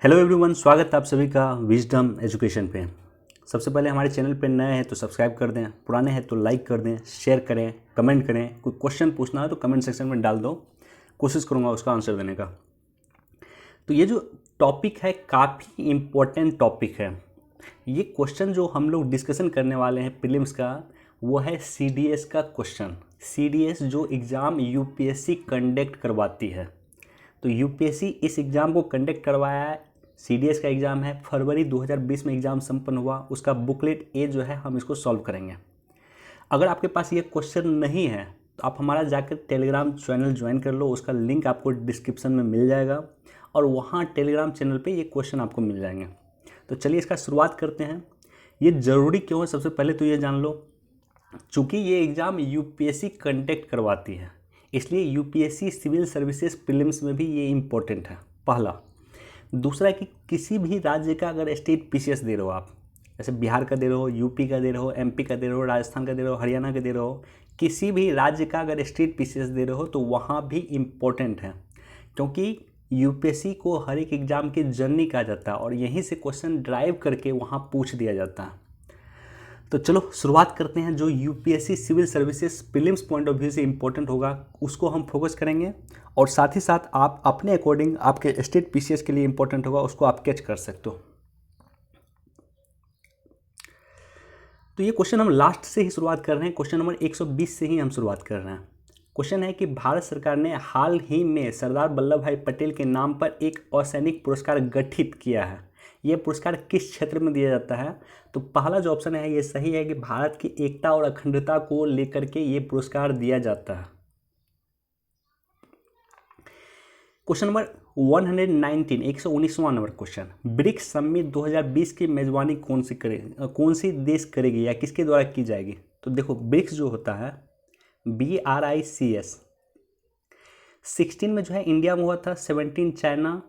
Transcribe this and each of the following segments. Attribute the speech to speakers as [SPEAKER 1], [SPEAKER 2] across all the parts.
[SPEAKER 1] Hello everyone, स्वागत है आप सभी का विजडम एजुकेशन पे। सबसे पहले हमारे चैनल पे नए हैं तो सब्सक्राइब कर दें, पुराने हैं तो लाइक कर दें, शेयर करें, कमेंट करें। कोई क्वेश्चन पूछना है तो कमेंट सेक्शन में डाल दो, कोशिश करूँगा उसका आंसर देने का। तो ये जो टॉपिक है काफ़ी इम्पोर्टेंट टॉपिक है। ये क्वेश्चन जो हम लोग डिस्कशन करने वाले हैं प्रीलिम्स का, वो है CDS का क्वेश्चन। CDS जो एग्ज़ाम UPSC कंडक्ट करवाती है। तो UPSC इस एग्ज़ाम को कंडक्ट करवाया है। CDS का एग्ज़ाम है, फरवरी 2020 में एग्ज़ाम संपन्न हुआ। उसका बुकलेट ए जो है हम इसको सॉल्व करेंगे। अगर आपके पास ये क्वेश्चन नहीं है तो आप हमारा जाकर टेलीग्राम चैनल ज्वाइन कर लो, उसका लिंक आपको डिस्क्रिप्शन में मिल जाएगा और वहाँ टेलीग्राम चैनल पे ये क्वेश्चन आपको मिल जाएंगे। तो चलिए इसका शुरुआत करते हैं। ये ज़रूरी क्यों है, सबसे पहले तो ये जान लो। चूँकि ये एग्ज़ाम UPSC कंडक्ट करवाती है, इसलिए UPSC सिविल सर्विसेज प्रीलिम्स में भी ये इम्पोर्टेंट है, पहला। दूसरा कि किसी भी राज्य का अगर स्टेट PCS दे रहे हो आप, जैसे बिहार का दे रहे हो, UP का दे रहे हो, MP का दे रहे हो, राजस्थान का दे रहे हो, हरियाणा का दे रहे हो, किसी भी राज्य का अगर स्टेट PCS दे रहे हो तो वहाँ भी इम्पोर्टेंट है, क्योंकि UPSC को हर एक एग्ज़ाम की जर्नी कहा जाता है और यहीं से क्वेश्चन ड्राइव करके वहाँ पूछ दिया जाता है। तो चलो शुरुआत करते हैं। जो UPSC civil services prelims point of view से इम्पोर्टेंट होगा उसको हम फोकस करेंगे, और साथ ही साथ आप अपने अकॉर्डिंग आपके स्टेट PCS के लिए इम्पोर्टेंट होगा उसको आप कैच कर सकते हो। तो ये क्वेश्चन हम लास्ट से ही शुरुआत कर रहे हैं, क्वेश्चन नंबर 120 से ही हम शुरुआत कर रहे हैं। क्वेश्चन है कि भारत सरकार ने हाल ही में सरदार वल्लभ भाई पटेल के नाम पर एक असैनिक पुरस्कार गठित किया है। ये पुरस्कार किस क्षेत्र में दिया जाता है? तो पहला जो ऑप्शन है ये सही है कि भारत की एकता और अखंडता को लेकर के ये पुरस्कार दिया जाता है। क्वेश्चन नंबर 119, 119वां नंबर क्वेश्चन, ब्रिक्स समिट 2020 की मेजबानी कौन सी देश करेगी या किसके द्वारा की जाएगी? तो देखो, ब्रिक्स जो होता है BRICS, 16 में जो है इंडिया में हुआ था, 17 चाइना,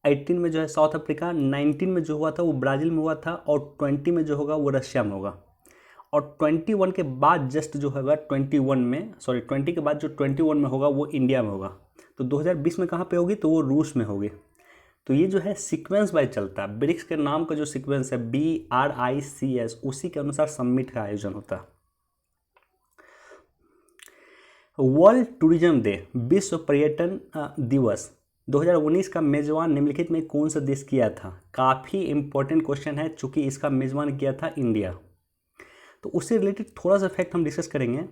[SPEAKER 1] 18 में जो है साउथ अफ्रीका, 19 में जो हुआ था वो ब्राज़ील में हुआ था, और 20 में जो होगा वो रशिया में होगा। और 21 के बाद जस्ट जो होगा 20 के बाद जो 21 में होगा वो इंडिया में होगा। तो 2020 में कहाँ पे होगी? तो वो रूस में होगी। तो ये जो है सीक्वेंस वाइज चलता है। ब्रिक्स के नाम का जो सीक्वेंस है BRICS, उसी के अनुसार समिट का आयोजन होता है। वर्ल्ड टूरिज्म डे, विश्व पर्यटन दिवस 2019 का मेजबान निम्नलिखित में कौन सा देश किया था? काफ़ी इंपॉर्टेंट क्वेश्चन है, चूंकि इसका मेजबान किया था इंडिया। तो उससे रिलेटेड थोड़ा सा फैक्ट हम डिस्कस करेंगे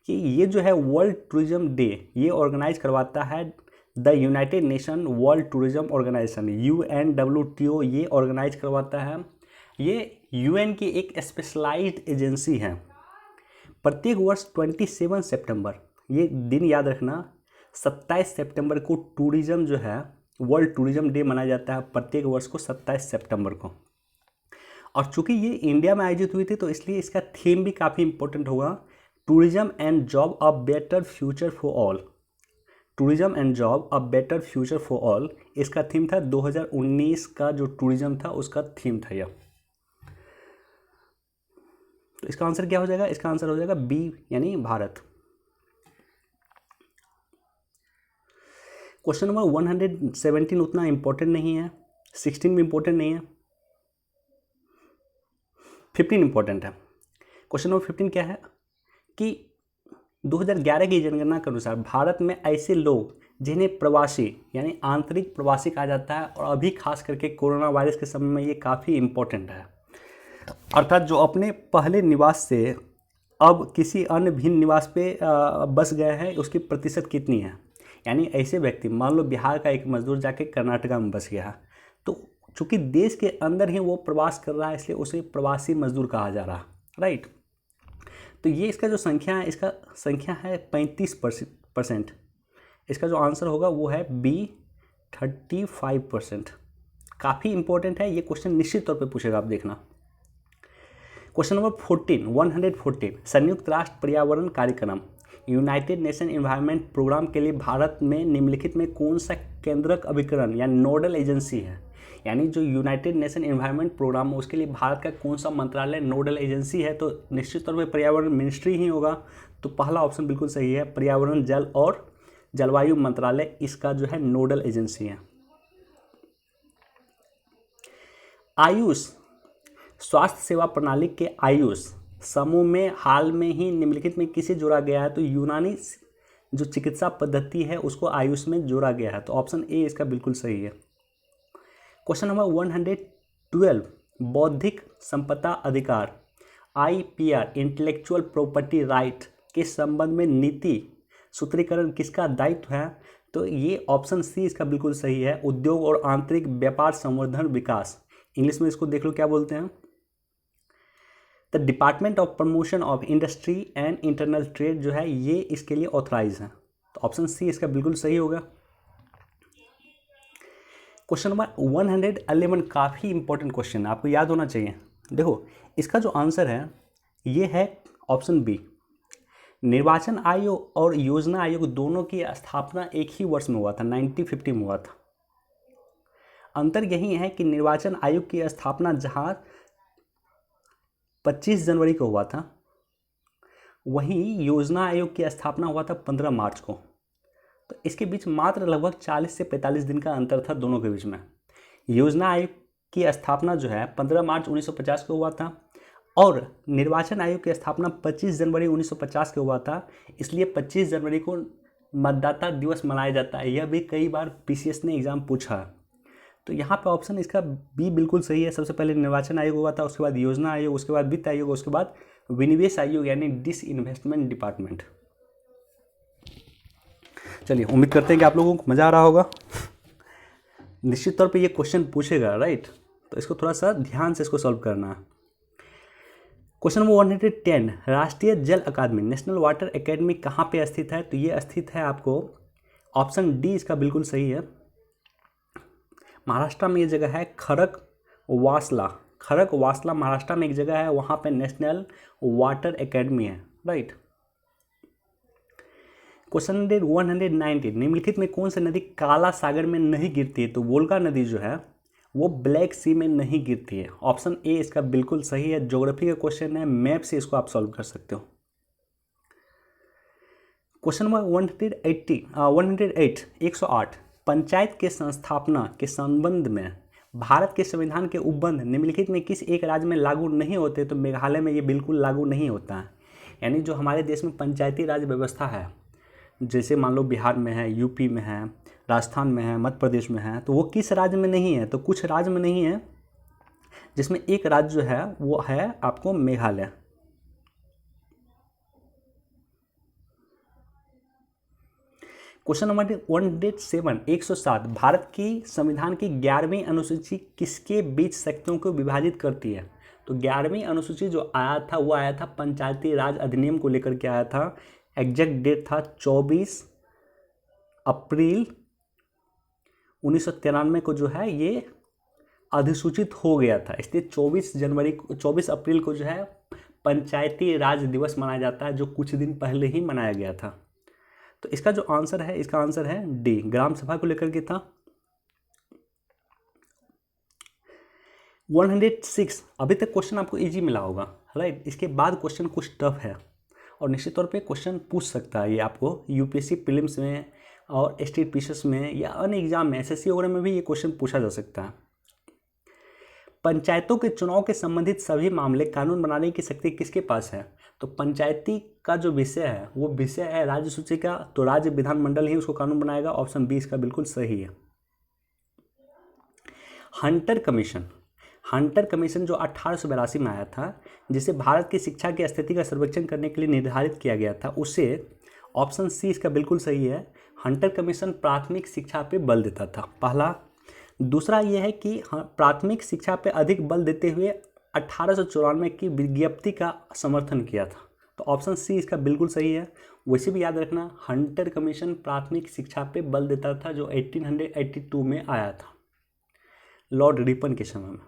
[SPEAKER 1] कि ये जो है वर्ल्ड टूरिज्म डे ये ऑर्गेनाइज करवाता है the United Nation World Tourism Organisation, UNWTO, ये ऑर्गेनाइज करवाता है। ये UN की एक स्पेशलाइज्ड एजेंसी है। प्रत्येक वर्ष 27 सितंबर, ये दिन याद रखना, 27 सितंबर को टूरिज्म जो है वर्ल्ड टूरिज्म डे मनाया जाता है, प्रत्येक वर्ष को 27 सितंबर को। और चूंकि ये इंडिया में आयोजित हुई थी तो इसलिए इसका थीम भी काफ़ी इंपॉर्टेंट होगा, tourism and job a better future for all. Tourism and job a better future for all इसका थीम था। 2019 का जो टूरिज्म था उसका थीम था यह। तो इसका आंसर क्या हो जाएगा? इसका आंसर हो जाएगा B, यानी भारत। क्वेश्चन नंबर 117 उतना इंपॉर्टेंट नहीं है, 16 भी इंपॉर्टेंट नहीं है, 15 इंपॉर्टेंट है। क्वेश्चन नंबर 15 क्या है कि 2011 की जनगणना के अनुसार भारत में ऐसे लोग जिन्हें प्रवासी यानी आंतरिक प्रवासी कहा जाता है, और अभी खास करके कोरोना वायरस के समय में ये काफ़ी इंपॉर्टेंट है, अर्थात जो अपने पहले निवास से अब किसी अन्य भिन्न निवास पे बस गए हैं, उसकी प्रतिशत कितनी है? यानी ऐसे व्यक्ति, मान लो बिहार का एक मजदूर जाके कर्नाटका में बस गया है, तो चूंकि देश के अंदर ही वो प्रवास कर रहा है इसलिए उसे प्रवासी मजदूर कहा जा रहा है, राइट। तो ये इसका जो संख्या है, इसका संख्या है 35%। इसका जो आंसर होगा वो है B, 35%। काफ़ी इंपॉर्टेंट है ये क्वेश्चन, निश्चित तौर पे पूछेगा, आप देखना। क्वेश्चन नंबर 114, संयुक्त राष्ट्र पर्यावरण कार्यक्रम, यूनाइटेड नेशन एनवायरनमेंट प्रोग्राम के लिए भारत में निम्नलिखित में कौन सा केंद्रक अभिकरण या नोडल एजेंसी है? यानी जो यूनाइटेड नेशन एनवायरनमेंट प्रोग्राम है उसके लिए भारत का कौन सा मंत्रालय नोडल एजेंसी है? तो निश्चित तौर पर पर्यावरण मिनिस्ट्री ही होगा। तो पहला ऑप्शन बिल्कुल सही है, पर्यावरण, जल और जलवायु मंत्रालय इसका जो है नोडल एजेंसी है। आयुष स्वास्थ्य सेवा प्रणाली के आयुष समूह में हाल में ही निम्नलिखित में किसे जोड़ा गया है? तो यूनानी जो चिकित्सा पद्धति है उसको आयुष में जोड़ा गया है। तो ऑप्शन ए इसका बिल्कुल सही है। क्वेश्चन नंबर 112 बौद्धिक संपदा अधिकार IPR इंटेलेक्चुअल प्रॉपर्टी राइट के संबंध में नीति सूत्रीकरण किसका दायित्व है? तो ये ऑप्शन सी इसका बिल्कुल सही है, उद्योग और आंतरिक व्यापार संवर्धन विकास। इंग्लिश में इसको देख लो क्या बोलते हैं, the department of promotion of industry and internal trade जो है ये इसके लिए ऑथराइज है। तो ऑप्शन सी इसका बिल्कुल सही होगा। क्वेश्चन नंबर 111 काफ़ी इंपॉर्टेंट क्वेश्चन है, आपको याद होना चाहिए। देखो इसका जो आंसर है ये है ऑप्शन बी। निर्वाचन आयोग और योजना आयोग दोनों की स्थापना एक ही वर्ष में हुआ था, 1950 में हुआ था। अंतर यही है कि निर्वाचन आयोग की स्थापना जहां 25 जनवरी को हुआ था, वहीं योजना आयोग की स्थापना हुआ था 15 मार्च को। तो इसके बीच मात्र लगभग 40 से 45 दिन का अंतर था दोनों के बीच में। योजना आयोग की स्थापना जो है 15 मार्च 1950 को हुआ था और निर्वाचन आयोग की स्थापना 25 जनवरी 1950 को हुआ था, इसलिए 25 जनवरी को मतदाता दिवस मनाया जाता है। यह भी कई बार PCS ने एग्जाम पूछा। तो यहाँ पे ऑप्शन इसका बी बिल्कुल सही है। सबसे पहले निर्वाचन आयोग हुआ था, उसके बाद योजना आयोग, उसके बाद वित्त आयोग, उसके बाद विनिवेश आयोग यानी डिसइन्वेस्टमेंट डिपार्टमेंट। चलिए उम्मीद करते हैं कि आप लोगों को मज़ा आ रहा होगा। निश्चित तौर पे ये क्वेश्चन पूछेगा, राइट? तो इसको थोड़ा सा ध्यान से इसको सॉल्व करना है। क्वेश्चन नंबर 110 राष्ट्रीय जल अकादमी नेशनल वाटर एकेडमी कहाँ पे स्थित है? तो ये स्थित है आपको ऑप्शन डी इसका बिल्कुल सही है, महाराष्ट्र में ये जगह है खड़कवासला। खड़कवासला महाराष्ट्र में एक जगह है, वहाँ पे नेशनल वाटर एकेडमी है, राइट। क्वेश्चन नंबर 190 निम्नलिखित में कौन सी नदी काला सागर में नहीं गिरती है? तो वोल्गा नदी जो है वो ब्लैक सी में नहीं गिरती है। ऑप्शन ए इसका बिल्कुल सही है। ज्योग्राफी का क्वेश्चन है, मैप से इसको आप सॉल्व कर सकते हो। क्वेश्चन नंबर 108 पंचायत के संस्थापना के संबंध में भारत के संविधान के उपबंध निम्नलिखित में किस एक राज्य में लागू नहीं होते? तो मेघालय में ये बिल्कुल लागू नहीं होता है। यानी जो हमारे देश में पंचायती राज व्यवस्था है, जैसे मान लो बिहार में है, यूपी में है, राजस्थान में है, मध्य प्रदेश में है, तो वो किस राज्य में नहीं है? तो कुछ राज्य में नहीं है, जिसमें एक राज्य जो है वो है आपको मेघालय। क्वेश्चन नंबर 107 भारत की संविधान की 11वीं अनुसूची किसके बीच शक्तियों को विभाजित करती है? तो 11वीं अनुसूची जो आया था वो आया था पंचायती राज अधिनियम को लेकर के आया था। एग्जैक्ट डेट था 24 अप्रैल 1993 को जो है ये अधिसूचित हो गया था, इसलिए 24 अप्रैल को जो है पंचायती राज दिवस मनाया जाता है, जो कुछ दिन पहले ही मनाया गया था। तो इसका जो आंसर है, इसका आंसर है डी, ग्राम सभा को लेकर के था। 106 अभी तक क्वेश्चन आपको इजी मिला होगा, राइट। इसके बाद क्वेश्चन कुछ टफ है और निश्चित तौर पे क्वेश्चन पूछ सकता है ये आपको UPSC प्रीलिम्स में और स्टेट पीसीएस में या अन्य एग्जाम में, SSC वगैरह में भी ये क्वेश्चन पूछा जा सकता है। पंचायतों के चुनाव के संबंधित सभी मामले कानून बनाने की शक्ति किसके पास है? तो पंचायती का जो विषय है वो विषय है राज्य सूची का, तो राज्य विधानमंडल ही उसको कानून बनाएगा। ऑप्शन बी इसका बिल्कुल सही है। हंटर कमीशन जो 1882 में आया था, जिसे भारत की शिक्षा की स्थिति का सर्वेक्षण करने के लिए निर्धारित किया गया था, उसे ऑप्शन सी इसका बिल्कुल सही है। हंटर कमीशन प्राथमिक शिक्षा पे बल देता था, पहला। दूसरा यह है कि प्राथमिक शिक्षा पे अधिक बल देते हुए 1894 की विज्ञप्ति का समर्थन किया था, तो ऑप्शन सी इसका बिल्कुल सही है। वैसे भी याद रखना, हंटर कमीशन प्राथमिक शिक्षा पे बल देता था, जो 1882 में आया था लॉर्ड रिपन के समय में।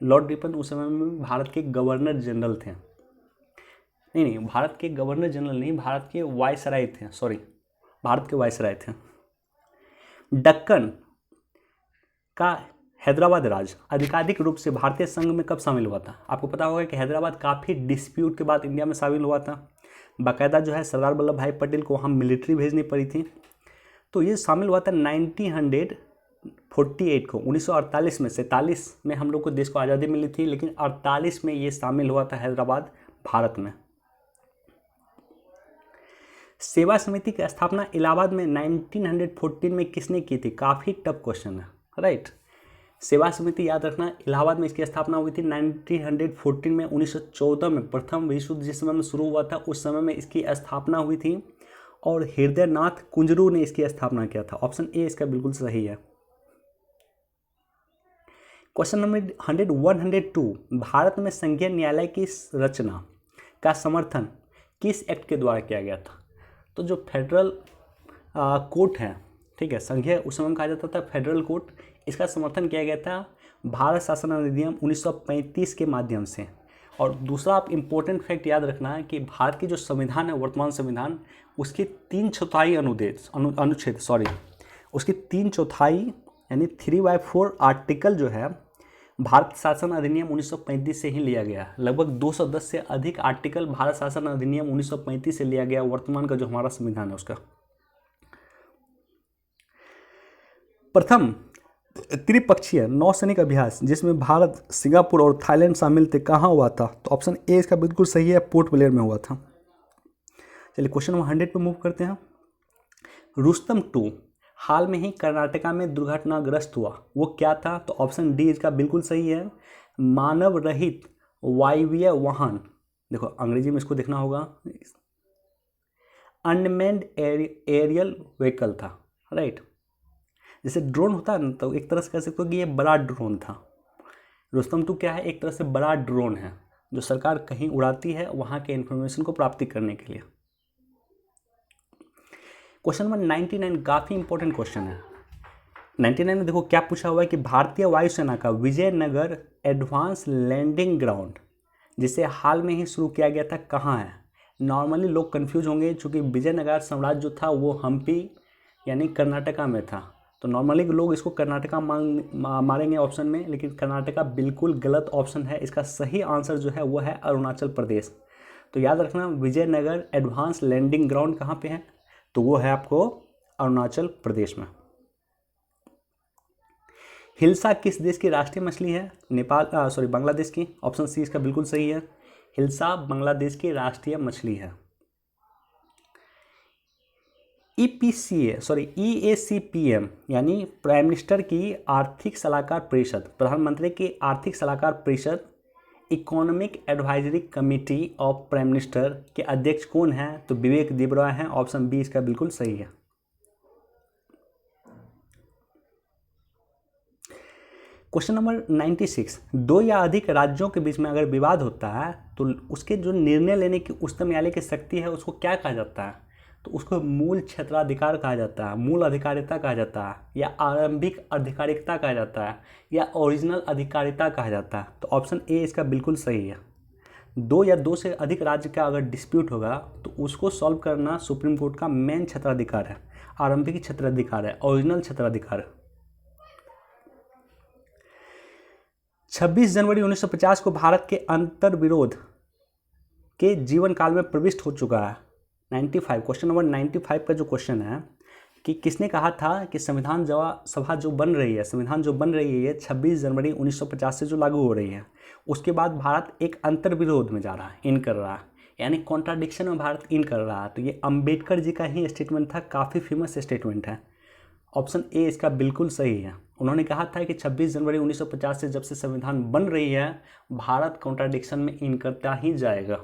[SPEAKER 1] लॉर्ड रिपन उस समय में भारत के गवर्नर जनरल थे, नहीं भारत के गवर्नर जनरल नहीं, भारत के वायसराय थे, सॉरी, भारत के वायसराय थे। दक्कन का हैदराबाद राज्य आधिकारिक रूप से भारतीय संघ में कब शामिल हुआ था? आपको पता होगा कि हैदराबाद काफ़ी डिस्प्यूट के बाद इंडिया में शामिल हुआ था। बाकायदा जो है सरदार वल्लभ भाई पटेल को वहाँ मिलिट्री भेजनी पड़ी थी। तो ये शामिल हुआ था 1948 को 1948 में 47 में हम लोग को देश को आज़ादी मिली थी, लेकिन 48 में ये शामिल हुआ था हैदराबाद भारत में। सेवा समिति की स्थापना इलाहाबाद में 1914 में किसने की थी? काफ़ी टफ क्वेश्चन है, राइट। सेवा समिति याद रखना, इलाहाबाद में इसकी स्थापना हुई थी 1914 में। 1914 में प्रथम विश्व युद्ध जिस समय में शुरू हुआ था उस समय में इसकी स्थापना हुई थी और हृदयनाथ कुंजरू ने इसकी स्थापना किया था। ऑप्शन ए इसका बिल्कुल सही है। क्वेश्चन नंबर 102, भारत में संघीय न्यायालय की रचना का समर्थन किस एक्ट के द्वारा किया गया था? तो जो फेडरल कोर्ट है, ठीक है, संघीय उस समय कहा जाता था फेडरल कोर्ट, इसका समर्थन किया गया था भारत शासन अधिनियम 1935 के माध्यम से। और दूसरा आप इम्पोर्टेंट फैक्ट याद रखना है कि भारत की जो संविधान है, वर्तमान संविधान, उसके 3/4 अनुच्छेद उसके 3/4 यानी 3/4 आर्टिकल जो है भारत शासन अधिनियम 1935 से ही लिया गया। लगभग 210 से अधिक आर्टिकल भारत शासन अधिनियम 1935 से लिया गया, वर्तमान का जो हमारा संविधान है उसका। प्रथम त्रिपक्षीय नौसैनिक अभ्यास जिसमें भारत, सिंगापुर और थाईलैंड शामिल थे, कहाँ हुआ था? तो ऑप्शन ए इसका बिल्कुल सही है, पोर्ट ब्लेयर में हुआ था। चलिए क्वेश्चन नंबर 100 पे मूव करते हैं। रुस्तम 2 हाल में ही कर्नाटका में दुर्घटनाग्रस्त हुआ, वो क्या था? तो ऑप्शन डी इसका बिल्कुल सही है, मानव रहित वायवीय वाहन। देखो अंग्रेजी में इसको देखना होगा, अनमेन्ड एरियल व्हीकल था, राइट। जैसे ड्रोन होता है ना, तो एक तरह से कह सकते हो कि ये बड़ा ड्रोन था। रुस्तम 2 क्या है? एक तरह से बड़ा ड्रोन है जो सरकार कहीं उड़ाती है वहाँ के इन्फॉर्मेशन को प्राप्ति करने के लिए। क्वेश्चन नंबर 99 काफ़ी इंपॉर्टेंट क्वेश्चन है। 99 में देखो क्या पूछा हुआ है कि भारतीय वायुसेना का विजयनगर एडवांस लैंडिंग ग्राउंड जिसे हाल में ही शुरू किया गया था, कहाँ है? नॉर्मली लोग कंफ्यूज होंगे चूँकि विजयनगर साम्राज्य जो था वो हम्पी यानी कर्नाटका में था, तो नॉर्मली लोग इसको कर्नाटका मारेंगे ऑप्शन में, लेकिन कर्नाटका बिल्कुल गलत ऑप्शन है। इसका सही आंसर जो है वो है अरुणाचल प्रदेश। तो याद रखना विजयनगर एडवांस लैंडिंग ग्राउंड कहाँ पे है? तो वो है आपको अरुणाचल प्रदेश में। हिल्सा किस देश की राष्ट्रीय मछली है? बांग्लादेश की। ऑप्शन सी इसका बिल्कुल सही है, हिल्सा बांग्लादेश की राष्ट्रीय मछली है। EACPM यानी प्राइम मिनिस्टर की आर्थिक सलाहकार परिषद, प्रधानमंत्री की आर्थिक सलाहकार परिषद, economic advisory committee of prime minister के अध्यक्ष कौन है? तो विवेक देबरॉय हैं। ऑप्शन बी इसका बिल्कुल सही है। क्वेश्चन नंबर 96, 2 या अधिक राज्यों के बीच में अगर विवाद होता है तो उसके जो निर्णय लेने की उच्चतम न्यायालय की शक्ति है उसको क्या कहा जाता है? तो उसको मूल क्षेत्राधिकार कहा जाता है, मूल अधिकारिता कहा जाता है, या आरंभिक अधिकारिकता कहा जाता है, या ओरिजिनल अधिकारिता कहा जाता है। तो ऑप्शन ए इसका बिल्कुल सही है। 2 या 2 से अधिक राज्य का अगर डिस्प्यूट होगा तो उसको सॉल्व करना सुप्रीम कोर्ट का मेन क्षेत्राधिकार है, आरंभिक क्षेत्राधिकार है, ओरिजिनल क्षेत्राधिकार है। 26 जनवरी 1950 को भारत के अंतर्विरोध के जीवन काल में प्रविष्ट हो चुका है। 95 क्वेश्चन नंबर 95 का जो क्वेश्चन है कि किसने कहा था कि संविधान सभा जो बन रही है, संविधान जो बन रही है ये 26 जनवरी 1950 से जो लागू हो रही है, उसके बाद भारत एक अंतर्विरोध में जा रहा है, इन कर रहा है, यानी कॉन्ट्राडिक्शन में भारत इन कर रहा है। तो ये अंबेडकर जी का ही स्टेटमेंट था, काफ़ी फेमस स्टेटमेंट है। ऑप्शन ए इसका बिल्कुल सही है। उन्होंने कहा था कि 26 जनवरी 1950 से जब से संविधान बन रही है भारत कॉन्ट्राडिक्शन में इन करता ही जाएगा।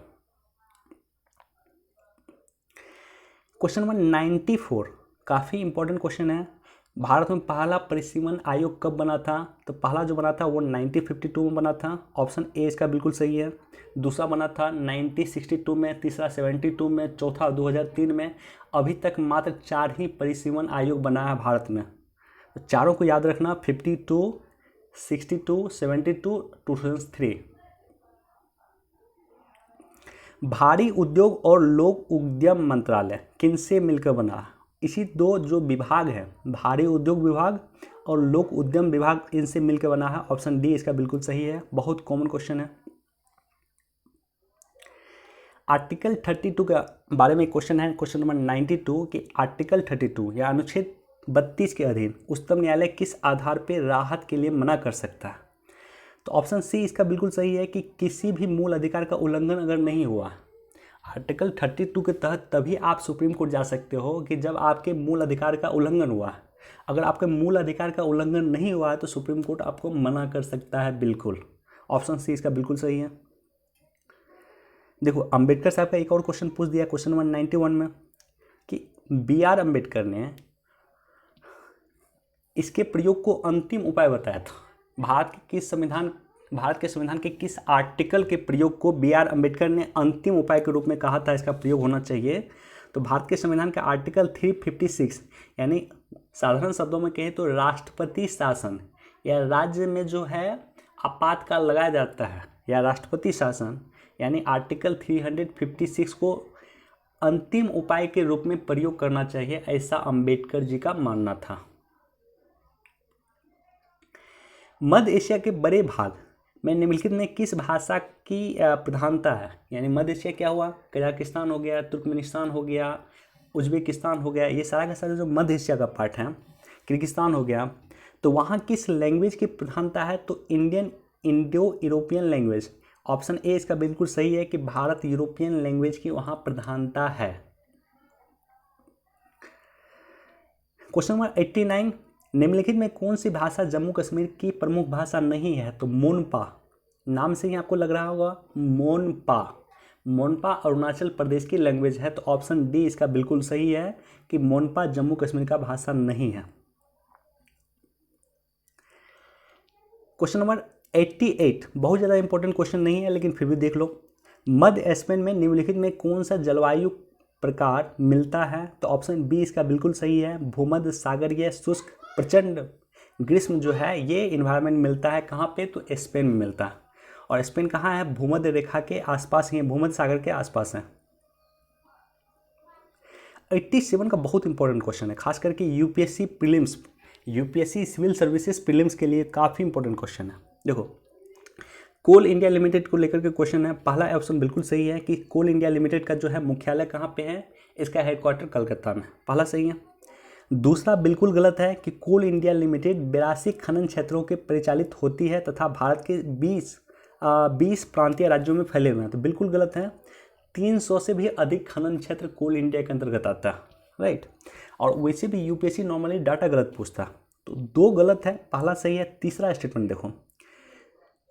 [SPEAKER 1] क्वेश्चन नंबर 94 काफ़ी इंपॉर्टेंट क्वेश्चन है। भारत में पहला परिसीमन आयोग कब बना था? तो पहला जो बना था वो 1952 में बना था। ऑप्शन ए इसका बिल्कुल सही है। दूसरा बना था 1962 में, तीसरा 72 में, चौथा 2003 में। अभी तक मात्र 4 ही परिसीमन आयोग बना है भारत में। तो चारों को याद रखना, 52, 62, 72, 2003। भारी उद्योग और लोक उद्यम मंत्रालय किनसे मिलकर बना? इसी दो जो विभाग हैं, भारी उद्योग विभाग और लोक उद्यम विभाग, इनसे मिलकर बना है। ऑप्शन डी इसका बिल्कुल सही है, बहुत कॉमन क्वेश्चन है। आर्टिकल 32 के बारे में क्वेश्चन है, क्वेश्चन नंबर 92 कि आर्टिकल 32 या अनुच्छेद 32 के अधीन उच्चतम न्यायालय किस आधार पर राहत के लिए मना कर सकता है? तो ऑप्शन सी इसका बिल्कुल सही है कि किसी भी मूल अधिकार का उल्लंघन अगर नहीं हुआ। आर्टिकल 32 के तहत तभी आप सुप्रीम कोर्ट जा सकते हो कि जब आपके मूल अधिकार का उल्लंघन हुआ। अगर आपके मूल अधिकार का उल्लंघन नहीं हुआ है तो सुप्रीम कोर्ट आपको मना कर सकता है। बिल्कुल ऑप्शन सी इसका बिल्कुल सही है। देखो अंबेडकर साहब का एक और क्वेश्चन पूछ दिया क्वेश्चन नंबर 91 में कि B.R. अम्बेडकर ने इसके प्रयोग को अंतिम उपाय बताया था। भारत के संविधान के किस आर्टिकल के प्रयोग को B.R. अम्बेडकर ने अंतिम उपाय के रूप में कहा था इसका प्रयोग होना चाहिए? तो भारत के संविधान का आर्टिकल 356 यानी साधारण शब्दों में कहें तो राष्ट्रपति शासन या राज्य में जो है आपातकाल लगाया जाता है या राष्ट्रपति शासन यानी आर्टिकल 356 को अंतिम उपाय के रूप में प्रयोग करना चाहिए, ऐसा अंबेडकर जी का मानना था। मध्य एशिया के बड़े भाग में निम्नलिखित में किस भाषा की प्रधानता है? यानी मध्य एशिया क्या हुआ? कजाकिस्तान हो गया, तुर्कमेनिस्तान हो गया, उज्बेकिस्तान हो गया, ये सारा का सारा जो मध्य एशिया का पार्ट है, किर्गिस्तान हो गया, तो वहाँ किस लैंग्वेज की प्रधानता है? तो Indo European language. Option A इसका बिल्कुल सही है कि भारत यूरोपियन लैंग्वेज की वहाँ प्रधानता है। क्वेश्चन नंबर 89, निम्नलिखित में कौन सी भाषा जम्मू कश्मीर की प्रमुख भाषा नहीं है? तो मोनपा, नाम से ही आपको लग रहा होगा मोनपा अरुणाचल प्रदेश की लैंग्वेज है। तो ऑप्शन डी इसका बिल्कुल सही है कि मोनपा जम्मू कश्मीर का भाषा नहीं है। क्वेश्चन नंबर 88 बहुत ज़्यादा इंपॉर्टेंट क्वेश्चन नहीं है लेकिन फिर भी देख लो। मध्य स्पेन में निम्नलिखित में कौन सा जलवायु प्रकार मिलता है? तो ऑप्शन बी इसका बिल्कुल सही है, भूमध्य सागरीय शुष्क प्रचंड ग्रीष्म जो है ये इन्वायरमेंट मिलता है। कहाँ पे? तो स्पेन में मिलता है। और स्पेन कहाँ है? भूमध्य रेखा के आसपास ही, भूमध्य सागर के आसपास है। 87 का बहुत इंपॉर्टेंट क्वेश्चन है, खास करके UPSC prelims, UPSC civil services prelims के लिए काफ़ी इंपॉर्टेंट क्वेश्चन है। देखो कोल इंडिया लिमिटेड को लेकर के क्वेश्चन है। पहला ऑप्शन बिल्कुल सही है कि कोल इंडिया लिमिटेड का जो है मुख्यालय कहाँ पे है? इसका हेडक्वार्टर कलकत्ता में, पहला सही है। दूसरा बिल्कुल गलत है कि कोल इंडिया लिमिटेड 82 खनन क्षेत्रों के परिचालित होती है तथा भारत के 20 प्रांतीय राज्यों में फैले हुए हैं, तो बिल्कुल गलत है। 300 से भी अधिक खनन क्षेत्र कोल इंडिया के अंतर्गत आता है, राइट। और वैसे भी यूपीएससी नॉर्मली डाटा गलत पूछता, तो 2 गलत है, पहला सही है। तीसरा स्टेटमेंट देखो,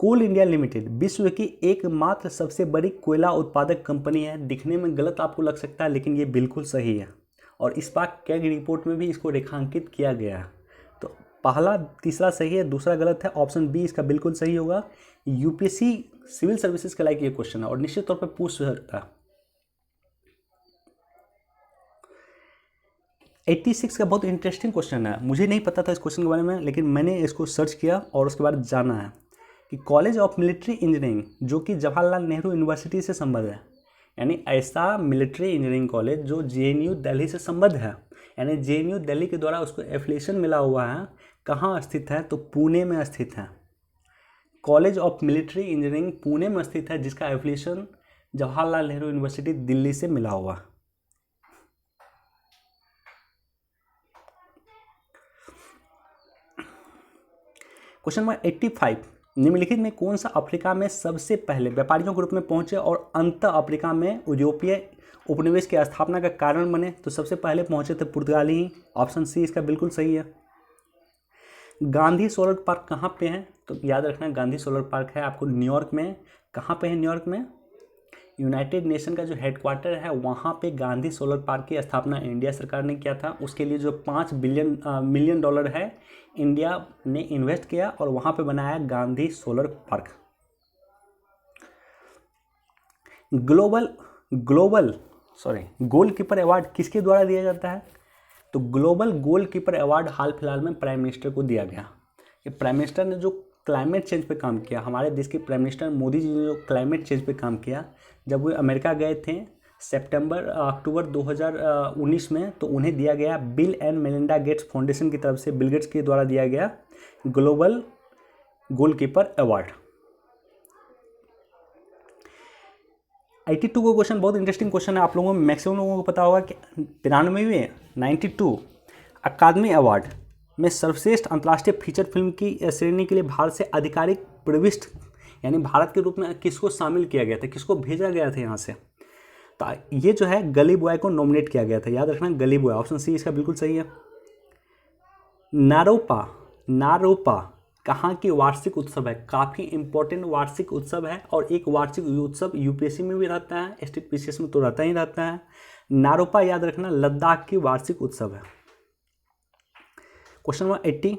[SPEAKER 1] कोल इंडिया लिमिटेड विश्व की एकमात्र सबसे बड़ी कोयला उत्पादक कंपनी है। दिखने में गलत आपको लग सकता है लेकिन ये बिल्कुल सही है और इस बार कैग रिपोर्ट में भी इसको रेखांकित किया गया है। तो पहला तीसरा सही है, दूसरा गलत है। ऑप्शन बी इसका बिल्कुल सही होगा। यूपीएससी सिविल सर्विसेज के लायक ये क्वेश्चन है और निश्चित तौर पर पूछ सकता है। 86 का बहुत इंटरेस्टिंग क्वेश्चन है, मुझे नहीं पता था इस क्वेश्चन के बारे में लेकिन मैंने इसको सर्च किया और उसके बाद जाना है कि कॉलेज ऑफ मिलिट्री इंजीनियरिंग जो कि जवाहरलाल नेहरू यूनिवर्सिटी से संबद्ध है, यानी ऐसा मिलिट्री इंजीनियरिंग कॉलेज जो जेएनयू दिल्ली से संबद्ध है, यानी जेएनयू दिल्ली के द्वारा उसको एफिलिएशन मिला हुआ है, कहाँ स्थित है? तो पुणे में स्थित है। College of military engineering Pune में स्थित है जिसका एफिलिएशन जवाहरलाल नेहरू यूनिवर्सिटी दिल्ली से मिला हुआ है। क्वेश्चन नंबर 85, निम्नलिखित में कौन सा अफ्रीका में सबसे पहले व्यापारियों के रूप में पहुंचे और अंत अफ्रीका में यूरोपीय उपनिवेश की स्थापना का कारण बने? तो सबसे पहले पहुंचे थे पुर्तगाली ही। ऑप्शन सी इसका बिल्कुल सही है। गांधी सोलर पार्क कहाँ पे है? तो याद रखना गांधी सोलर पार्क है आपको न्यूयॉर्क में। कहाँ पे है न्यूयॉर्क में? यूनाइटेड नेशन का जो हेडक्वार्टर है वहाँ पे गांधी सोलर पार्क की स्थापना इंडिया सरकार ने किया था। उसके लिए जो $5 मिलियन है इंडिया ने इन्वेस्ट किया और वहाँ पे बनाया Gandhi solar park. Goalkeeper award किसके द्वारा दिया जाता है? तो ग्लोबल गोलकीपर अवार्ड हाल फिलहाल में प्राइम मिनिस्टर को दिया गया। ये प्राइम मिनिस्टर ने जो क्लाइमेट चेंज पे काम किया, हमारे देश के प्राइम मिनिस्टर मोदी जी ने जो क्लाइमेट चेंज पे काम किया, जब वो अमेरिका गए थे अक्टूबर 2019 में, तो उन्हें दिया गया bill and Melinda Gates foundation की तरफ से, बिल गेट्स के द्वारा दिया गया ग्लोबल गोलकीपर अवार्ड। 82 का क्वेश्चन बहुत इंटरेस्टिंग क्वेश्चन है, आप लोगों में मैक्सिमम लोगों को पता होगा कि 93 92 अकादमी अवार्ड में सर्वश्रेष्ठ अंतर्राष्ट्रीय फीचर फिल्म की श्रेणी के लिए भारत से आधिकारिक प्रविष्ट यानी भारत के रूप में किसको शामिल किया गया था, किसको भेजा गया था यहाँ से? तो ये जो है गली बॉय को नॉमिनेट किया गया था, याद रखना गली बॉय, ऑप्शन सी इसका बिल्कुल सही है। नारोपा, नारोपा कहाँ की वार्षिक उत्सव है? काफ़ी इंपॉर्टेंट वार्षिक उत्सव है और एक वार्षिक उत्सव यूपीएससी में भी रहता है, स्टेट पीसीएस में तो रहता ही रहता है। नारोपा याद रखना लद्दाख की वार्षिक उत्सव है। क्वेश्चन नंबर 80,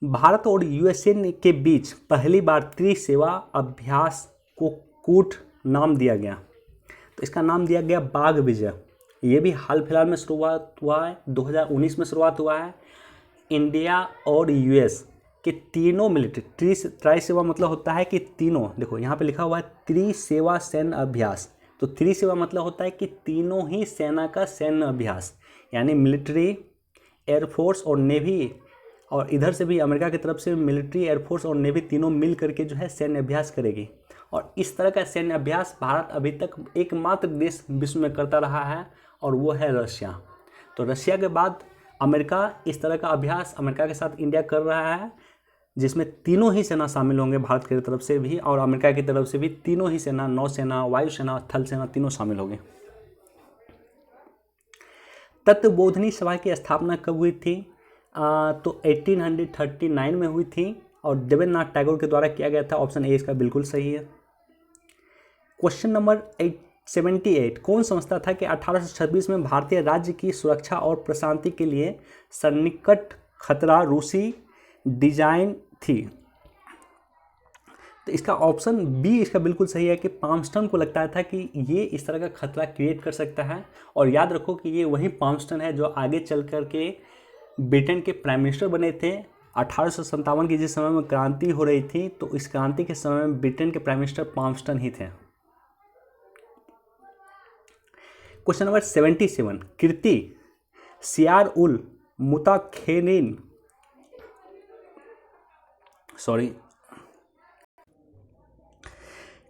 [SPEAKER 1] भारत और यूएसए के बीच पहली बार त्रिसेवा अभ्यास को कूट नाम दिया गया, तो इसका नाम दिया गया बाघ विजय। ये भी हाल फिलहाल में शुरुआत हुआ है, 2019 में शुरुआत हुआ है। इंडिया और यूएस के तीनों मिलिट्री, त्रिसेवा मतलब होता है कि तीनों, देखो यहाँ पे लिखा हुआ है त्रिसेवा सैन्य अभ्यास, तो त्रिसेवा मतलब होता है कि तीनों ही सेना का सैन्य अभ्यास, यानी मिलिट्री, एयरफोर्स और नेवी, और इधर से भी अमेरिका की तरफ से मिलिट्री, एयरफोर्स और नेवी तीनों मिल करके जो है सैन्य अभ्यास करेगी। और इस तरह का सैन्य अभ्यास भारत अभी तक एकमात्र देश विश्व में करता रहा है और वो है रशिया। तो रशिया के बाद अमेरिका इस तरह का अभ्यास अमेरिका के साथ इंडिया कर रहा है, जिसमें तीनों ही सेना शामिल होंगे, भारत की तरफ से भी और अमेरिका की तरफ से भी तीनों ही सेना, नौसेना, वायुसेना, थल सेना तीनों शामिल होंगे। तत्वबोधिनी सभा की स्थापना कब हुई थी? तो 1839 में हुई थी और देवेंद्रनाथ टैगोर के द्वारा किया गया था। ऑप्शन ए इसका बिल्कुल सही है। क्वेश्चन नंबर 78, कौन समझता था कि 1826 में भारतीय राज्य की सुरक्षा और प्रशांति के लिए सन्निकट खतरा रूसी डिजाइन थी? तो इसका ऑप्शन बी इसका बिल्कुल सही है कि पामस्टन को लगता था कि ये इस तरह का खतरा क्रिएट कर सकता है। और याद रखो कि ये वही पामस्टन है जो आगे चल कर के ब्रिटेन के प्राइम मिनिस्टर बने थे। 1857 की जिस समय में क्रांति हो रही थी, तो इस क्रांति के समय में ब्रिटेन के प्राइम मिनिस्टर पामस्टन ही थे। क्वेश्चन नंबर 77, कीर्ति सियार उल मुताखेरीन,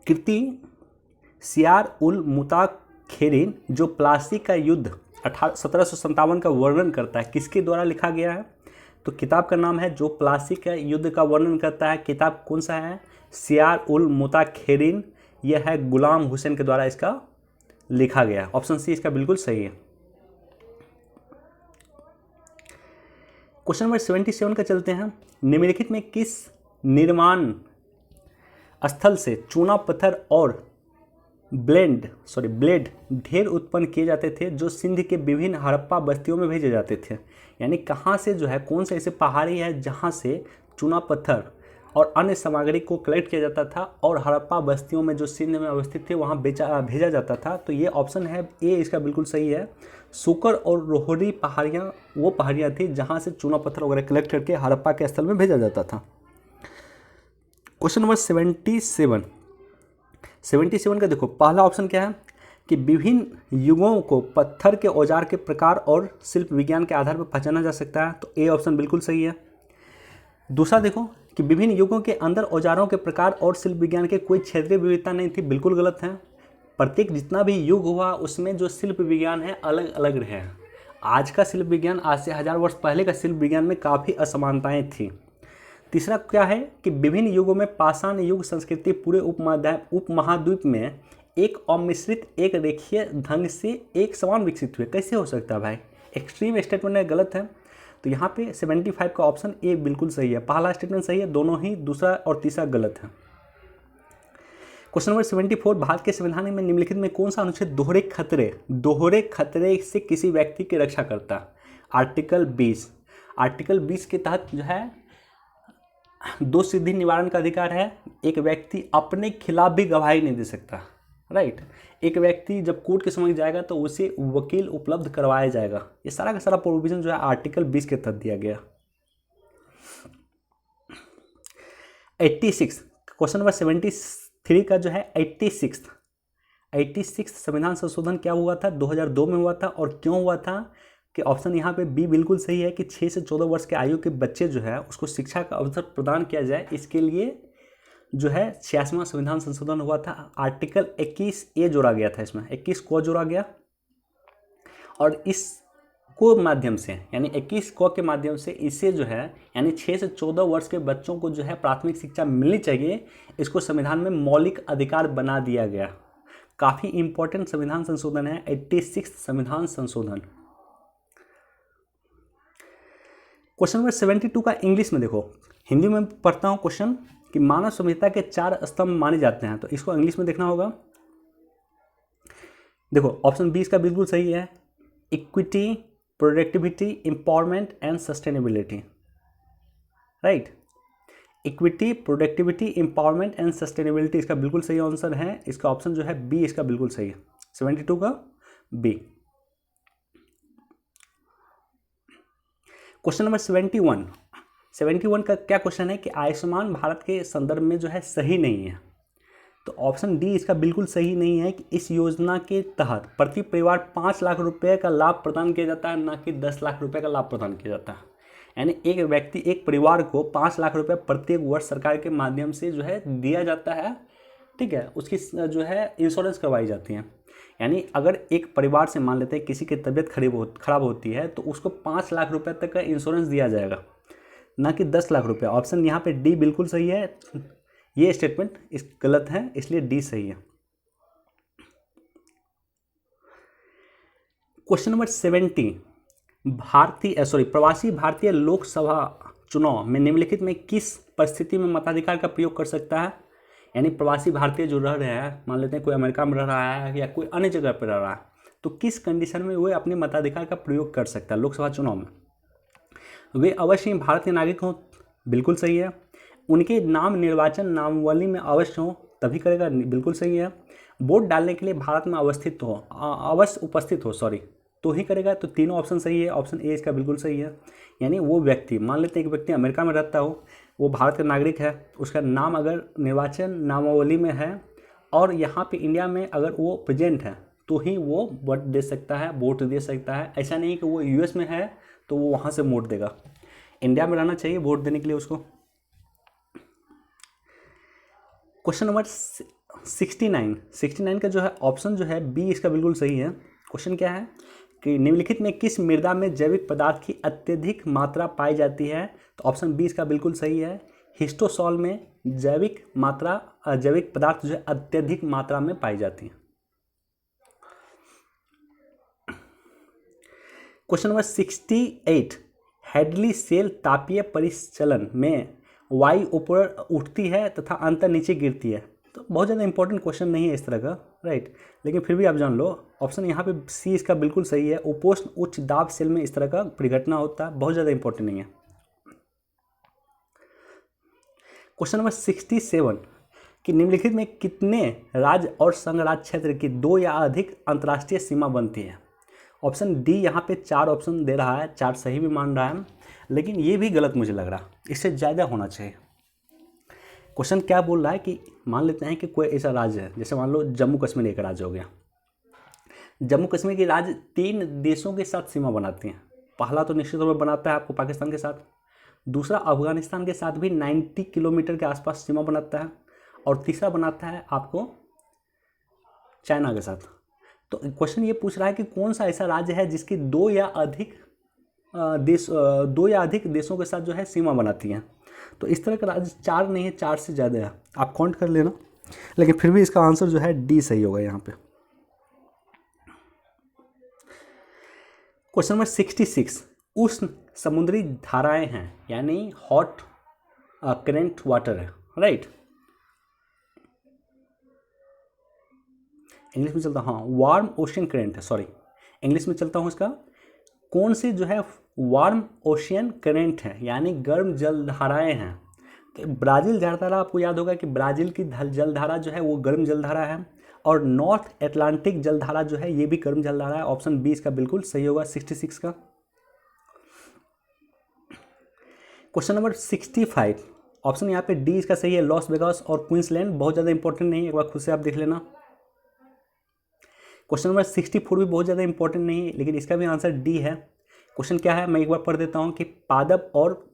[SPEAKER 1] कीर्ति सियार उल मुताखेरीन जो प्लासी का युद्ध 1757 का वर्णन करता है, किसके द्वारा लिखा गया है? तो किताब का नाम है जो प्लासी का युद्ध का वर्णन करता है। किताब कौन सा है? सियार उल मुताखेरीन। यह है गुलाम हुसैन के द्वारा इसका लिखा गया। ऑप्शन सी इसका बिल्कुल सही है। क्वेश्चन नंबर 77 का चलते हैं। निम्नलिखित में किस निर्माण स्थल से चूना पत्थर और ब्लेड ढेर उत्पन्न किए जाते थे जो सिंध के विभिन्न हड़प्पा बस्तियों में भेजे जाते थे? यानी कहाँ से जो है, कौन सा ऐसे पहाड़ी है जहाँ से चूना पत्थर और अन्य सामग्री को कलेक्ट किया जाता था और हड़प्पा बस्तियों में जो सिंध में अवस्थित थे वहाँ भेजा जाता था? तो ये ऑप्शन है ए इसका बिल्कुल सही है। सुकर और रोहरी पहाड़ियाँ वो पहाड़ियाँ थी जहाँ से चूना पत्थर वगैरह कलेक्ट करके हड़प्पा के स्थल में भेजा जाता था। क्वेश्चन नंबर 77 का देखो, पहला ऑप्शन क्या है कि विभिन्न युगों को पत्थर के औजार के प्रकार और शिल्प विज्ञान के आधार पर पहचाना जा सकता है, तो ए ऑप्शन बिल्कुल सही है। दूसरा देखो कि विभिन्न युगों के अंदर औजारों के प्रकार और शिल्प विज्ञान के कोई क्षेत्रीय विविधता नहीं थी, बिल्कुल गलत है। प्रत्येक जितना भी युग हुआ उसमें जो शिल्प विज्ञान है अलग अलग रहे हैं। आज का शिल्प विज्ञान आज से 1000 वर्ष पहले का शिल्प विज्ञान में काफ़ी असमानताएँ थी। तीसरा क्या है कि विभिन्न युगों में पाषाण युग संस्कृति पूरे उपमहाद्वीप में एक अमिश्रित एक रेखीय ढंग से एक समान विकसित हुए। कैसे हो सकता है भाई? एक्सट्रीम स्टेटमेंट है, गलत है। तो यहाँ पे 75 का ऑप्शन ए बिल्कुल सही है। पहला स्टेटमेंट सही है, दोनों ही दूसरा और तीसरा गलत है। क्वेश्चन नंबर 74, भारत के संविधान में निम्नलिखित में कौन सा अनुच्छेद दोहरे खतरे से किसी व्यक्ति की रक्षा करता है? आर्टिकल 20 के तहत जो है दो सिद्धि निवारण का अधिकार है। एक व्यक्ति अपने खिलाफ भी गवाही नहीं दे सकता, राइट। एक व्यक्ति जब कोर्ट के समक्ष जाएगा तो उसे वकील उपलब्ध करवाया जाएगा। ये सारा का सारा प्रोविजन जो है आर्टिकल 20 के तहत दिया गया। 86 क्वेश्चन नंबर 73 का जो है 86 संविधान संशोधन क्या हुआ था? 2002 में हुआ था। और क्यों हुआ था कि ऑप्शन यहाँ पे बी बिल्कुल सही है कि 6 से 14 वर्ष के आयु के बच्चे जो है उसको शिक्षा का अवसर प्रदान किया जाए, इसके लिए जो है 86वां संविधान संशोधन हुआ था। आर्टिकल 21 ए जोड़ा गया था, इसमें 21 को जोड़ा गया। और इस को माध्यम से यानी 21 क के माध्यम से इसे जो है यानी 6 से 14 वर्ष के बच्चों को जो है प्राथमिक शिक्षा मिलनी चाहिए, इसको संविधान में मौलिक अधिकार बना दिया गया। काफ़ी इंपॉर्टेंट संविधान संशोधन है, 86 संविधान संशोधन। क्वेश्चन नंबर 72 का इंग्लिश में देखो, हिंदी में पढ़ता हूँ क्वेश्चन कि मानव सभ्यता के 4 स्तंभ माने जाते हैं, तो इसको इंग्लिश में देखना होगा। देखो ऑप्शन बी इसका बिल्कुल सही है, equity, productivity, empowerment and sustainability. Right, equity, productivity, empowerment and sustainability इसका बिल्कुल सही आंसर है। इसका ऑप्शन जो है बी इसका बिल्कुल सही है, 72 का बी। क्वेश्चन नंबर 71 का क्या क्वेश्चन है कि आयुष्मान भारत के संदर्भ में जो है सही नहीं है, तो ऑप्शन डी इसका बिल्कुल सही नहीं है कि इस योजना के तहत प्रति परिवार 5 लाख रुपए का लाभ प्रदान किया जाता है, ना कि 10 लाख रुपए का लाभ प्रदान किया जाता है। यानी एक व्यक्ति, एक परिवार को 5 लाख रुपए प्रत्येक वर्ष सरकार के माध्यम से जो है दिया जाता है, ठीक है, उसकी जो है इंश्योरेंस करवाई जाती है। यानी अगर एक परिवार से मान लेते हैं किसी की तबीयत खराब होती है तो उसको 5 लाख रुपए तक का इंश्योरेंस दिया जाएगा, ना कि 10 लाख रुपये। ऑप्शन यहाँ पे डी बिल्कुल सही है, ये स्टेटमेंट गलत है, इसलिए डी सही है। क्वेश्चन नंबर 70, प्रवासी भारतीय लोकसभा चुनाव में निम्नलिखित में किस परिस्थिति में मताधिकार का प्रयोग कर सकता है। यानी प्रवासी भारतीय जो रह रहे हैं, मान लेते हैं कोई अमेरिका में रह रहा है या कोई अन्य जगह पर रह रहा है, तो किस कंडीशन में वो अपने मताधिकार का प्रयोग कर सकता है लोकसभा चुनाव में। वे अवश्य ही भारतीय नागरिक हों, बिल्कुल सही है। उनके नाम निर्वाचन नामावली में अवश्य हो, तभी करेगा, बिल्कुल सही है। वोट डालने के लिए भारत में अवश्य उपस्थित हो, तो ही करेगा, तो तीनों ऑप्शन सही है। ऑप्शन ए इसका बिल्कुल सही है। यानी वो व्यक्ति, मान लेते हैं एक व्यक्ति अमेरिका में रहता हो, वो भारत का नागरिक है, उसका नाम अगर निर्वाचन नामावली में है और यहाँ पे इंडिया में अगर वो प्रेजेंट है तो ही वो वोट दे सकता है। ऐसा नहीं कि वो यूएस में है तो वो वहाँ से वोट देगा, इंडिया में रहना चाहिए वोट देने के लिए उसको। क्वेश्चन नंबर 69 का जो है ऑप्शन जो है बी इसका बिल्कुल सही है। क्वेश्चन क्या है कि निम्नलिखित में किस मृदा में जैविक पदार्थ की अत्यधिक मात्रा पाई जाती है, तो ऑप्शन बी इसका बिल्कुल सही है। हिस्टोसॉल में जैविक पदार्थ जो है अत्यधिक मात्रा में पाई जाती है। क्वेश्चन नंबर 68, हेडली सेल तापीय परिचलन में वायु ऊपर उठती है तथा अंतर नीचे गिरती है, तो बहुत ज़्यादा इंपॉर्टेंट क्वेश्चन नहीं है इस तरह का, राइट, लेकिन फिर भी आप जान लो। ऑप्शन यहाँ पे सी इसका बिल्कुल सही है, उपोष्ण उच्च दाब सेल में इस तरह का परिघटना होता है, बहुत ज़्यादा इंपॉर्टेंट नहीं है। क्वेश्चन नंबर 67 कि निम्नलिखित में कितने राज्य और संघ राज्य क्षेत्र की 2 या अधिक अंतर्राष्ट्रीय सीमा बनती है। ऑप्शन डी यहाँ पे 4 ऑप्शन दे रहा है, 4 सही भी मान रहा है, लेकिन ये भी गलत मुझे लग रहा, इससे ज़्यादा होना चाहिए। क्वेश्चन क्या बोल रहा है कि मान लेते हैं कि कोई ऐसा राज्य है, जैसे मान लो जम्मू कश्मीर एक राज्य हो गया। जम्मू कश्मीर के राज्य 3 देशों के साथ सीमा बनाते हैं। पहला तो निश्चित तौर पर बनाता है आपको पाकिस्तान के साथ, दूसरा अफगानिस्तान के साथ भी 90 किलोमीटर के आसपास सीमा बनाता है, और तीसरा बनाता है आपको चाइना के साथ। तो क्वेश्चन ये पूछ रहा है कि कौन सा ऐसा राज्य है जिसकी 2 या अधिक देशों के साथ जो है सीमा बनाती हैं। तो इस तरह का राज्य 4 नहीं है, 4 से ज़्यादा है, आप काउंट कर लेना, लेकिन फिर भी इसका आंसर जो है डी सही होगा यहाँ पे। क्वेश्चन नंबर 66, उष्ण समुद्री धाराएं हैं, यानी हॉट करेंट वाटर है, राइट। इंग्लिश में चलता, हाँ, वार्म ओशियन करेंट है, इंग्लिश में चलता हूँ इसका। कौन सी जो है वार्म ओशियन करेंट है, यानी गर्म जलधाराएं हैं। तो ब्राज़ील जलधारा, आपको याद होगा कि ब्राज़ील की जलधारा जो है वो गर्म जलधारा है, और नॉर्थ एटलांटिक जलधारा जो है ये भी गर्म जलधारा है। ऑप्शन बी इसका बिल्कुल सही होगा 66 का। क्वेश्चन नंबर 65, ऑप्शन यहाँ पे डी इसका सही है, लॉस वेगास और क्वींसलैंड, बहुत ज़्यादा इंपॉर्टेंट नहीं है, एक बार खुद से आप देख लेना। क्वेश्चन नंबर 64 भी बहुत ज़्यादा इंपॉर्टेंट नहीं है, लेकिन इसका भी आंसर डी है। क्वेश्चन क्या है, मैं एक बार पढ़ देता हूँ कि पादप और